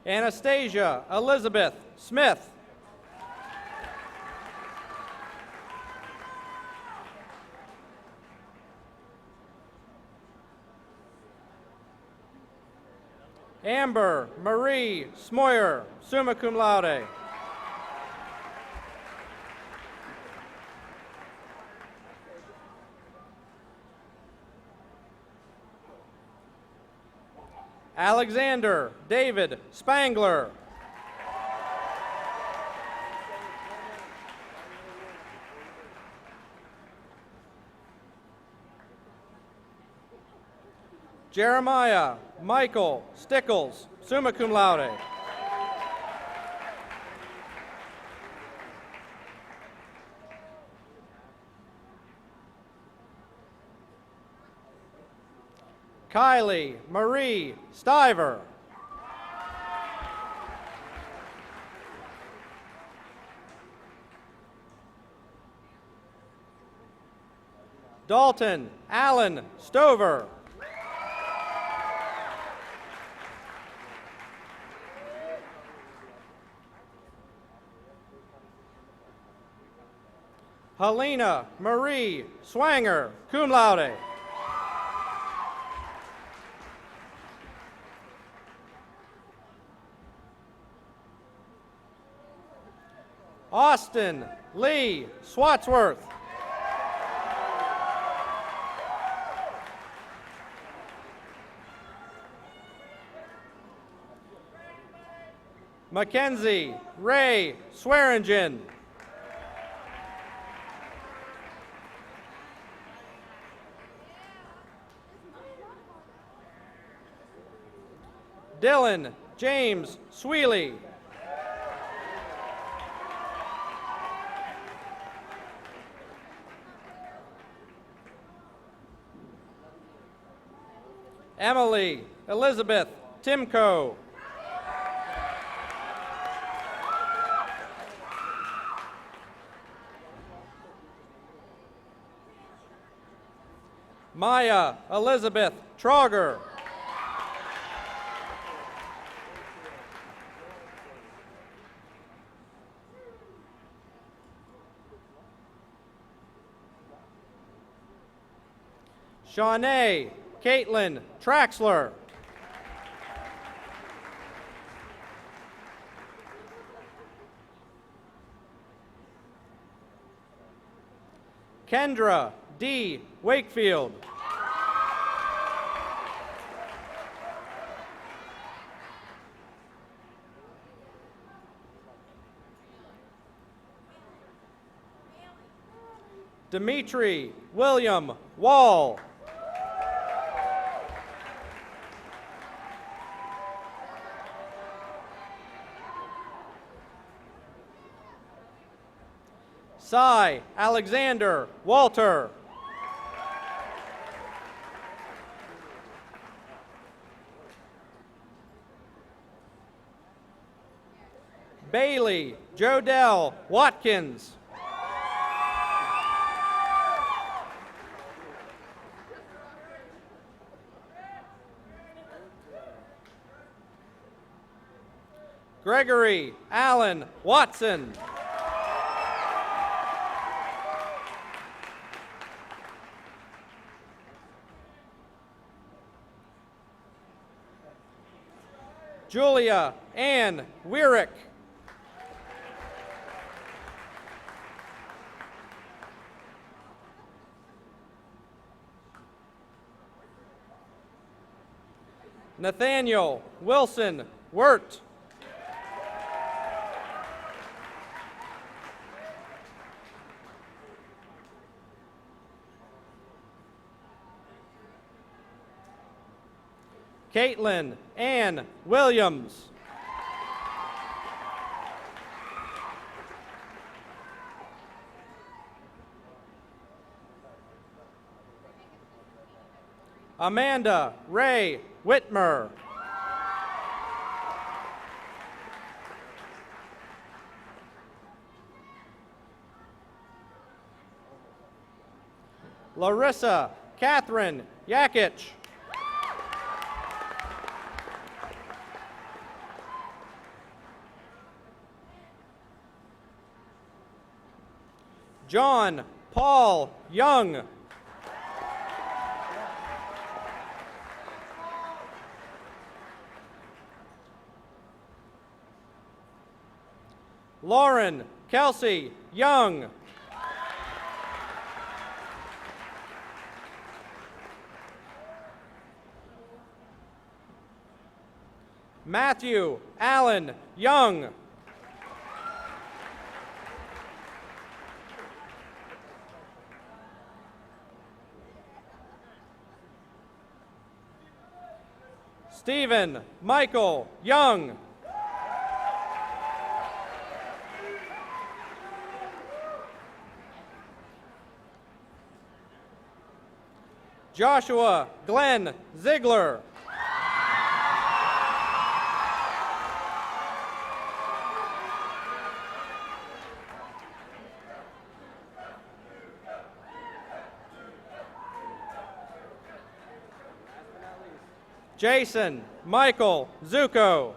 Anastasia Elizabeth Smith. Amber Marie Smoyer, summa cum laude. Alexander David Spangler. Jeremiah Michael Stickles, summa cum laude. Kylie Marie Stiver. Dalton Allen Stover. Helena Marie Swanger, cum laude. Austin Lee Swatsworth. Mackenzie Ray Swearingen. Dylan James Sweely. Emily Elizabeth Timko. Maya Elizabeth Trauger. Shawnee Caitlin Traxler. Kendra D. Wakefield. Dimitri William Wall. Cy Alexander Walter. Bailey Jodell Watkins. Gregory Allen Watson. Julia Ann Weirick. Nathaniel Wilson Wirt. Caitlin Ann Williams. Amanda Ray Whitmer. Larissa Catherine Yakich. John Paul Young. Lauren Kelsey Young. Matthew Allen Young. Stephen Michael Young. Joshua Glenn Ziegler. Jason Michael Zuko.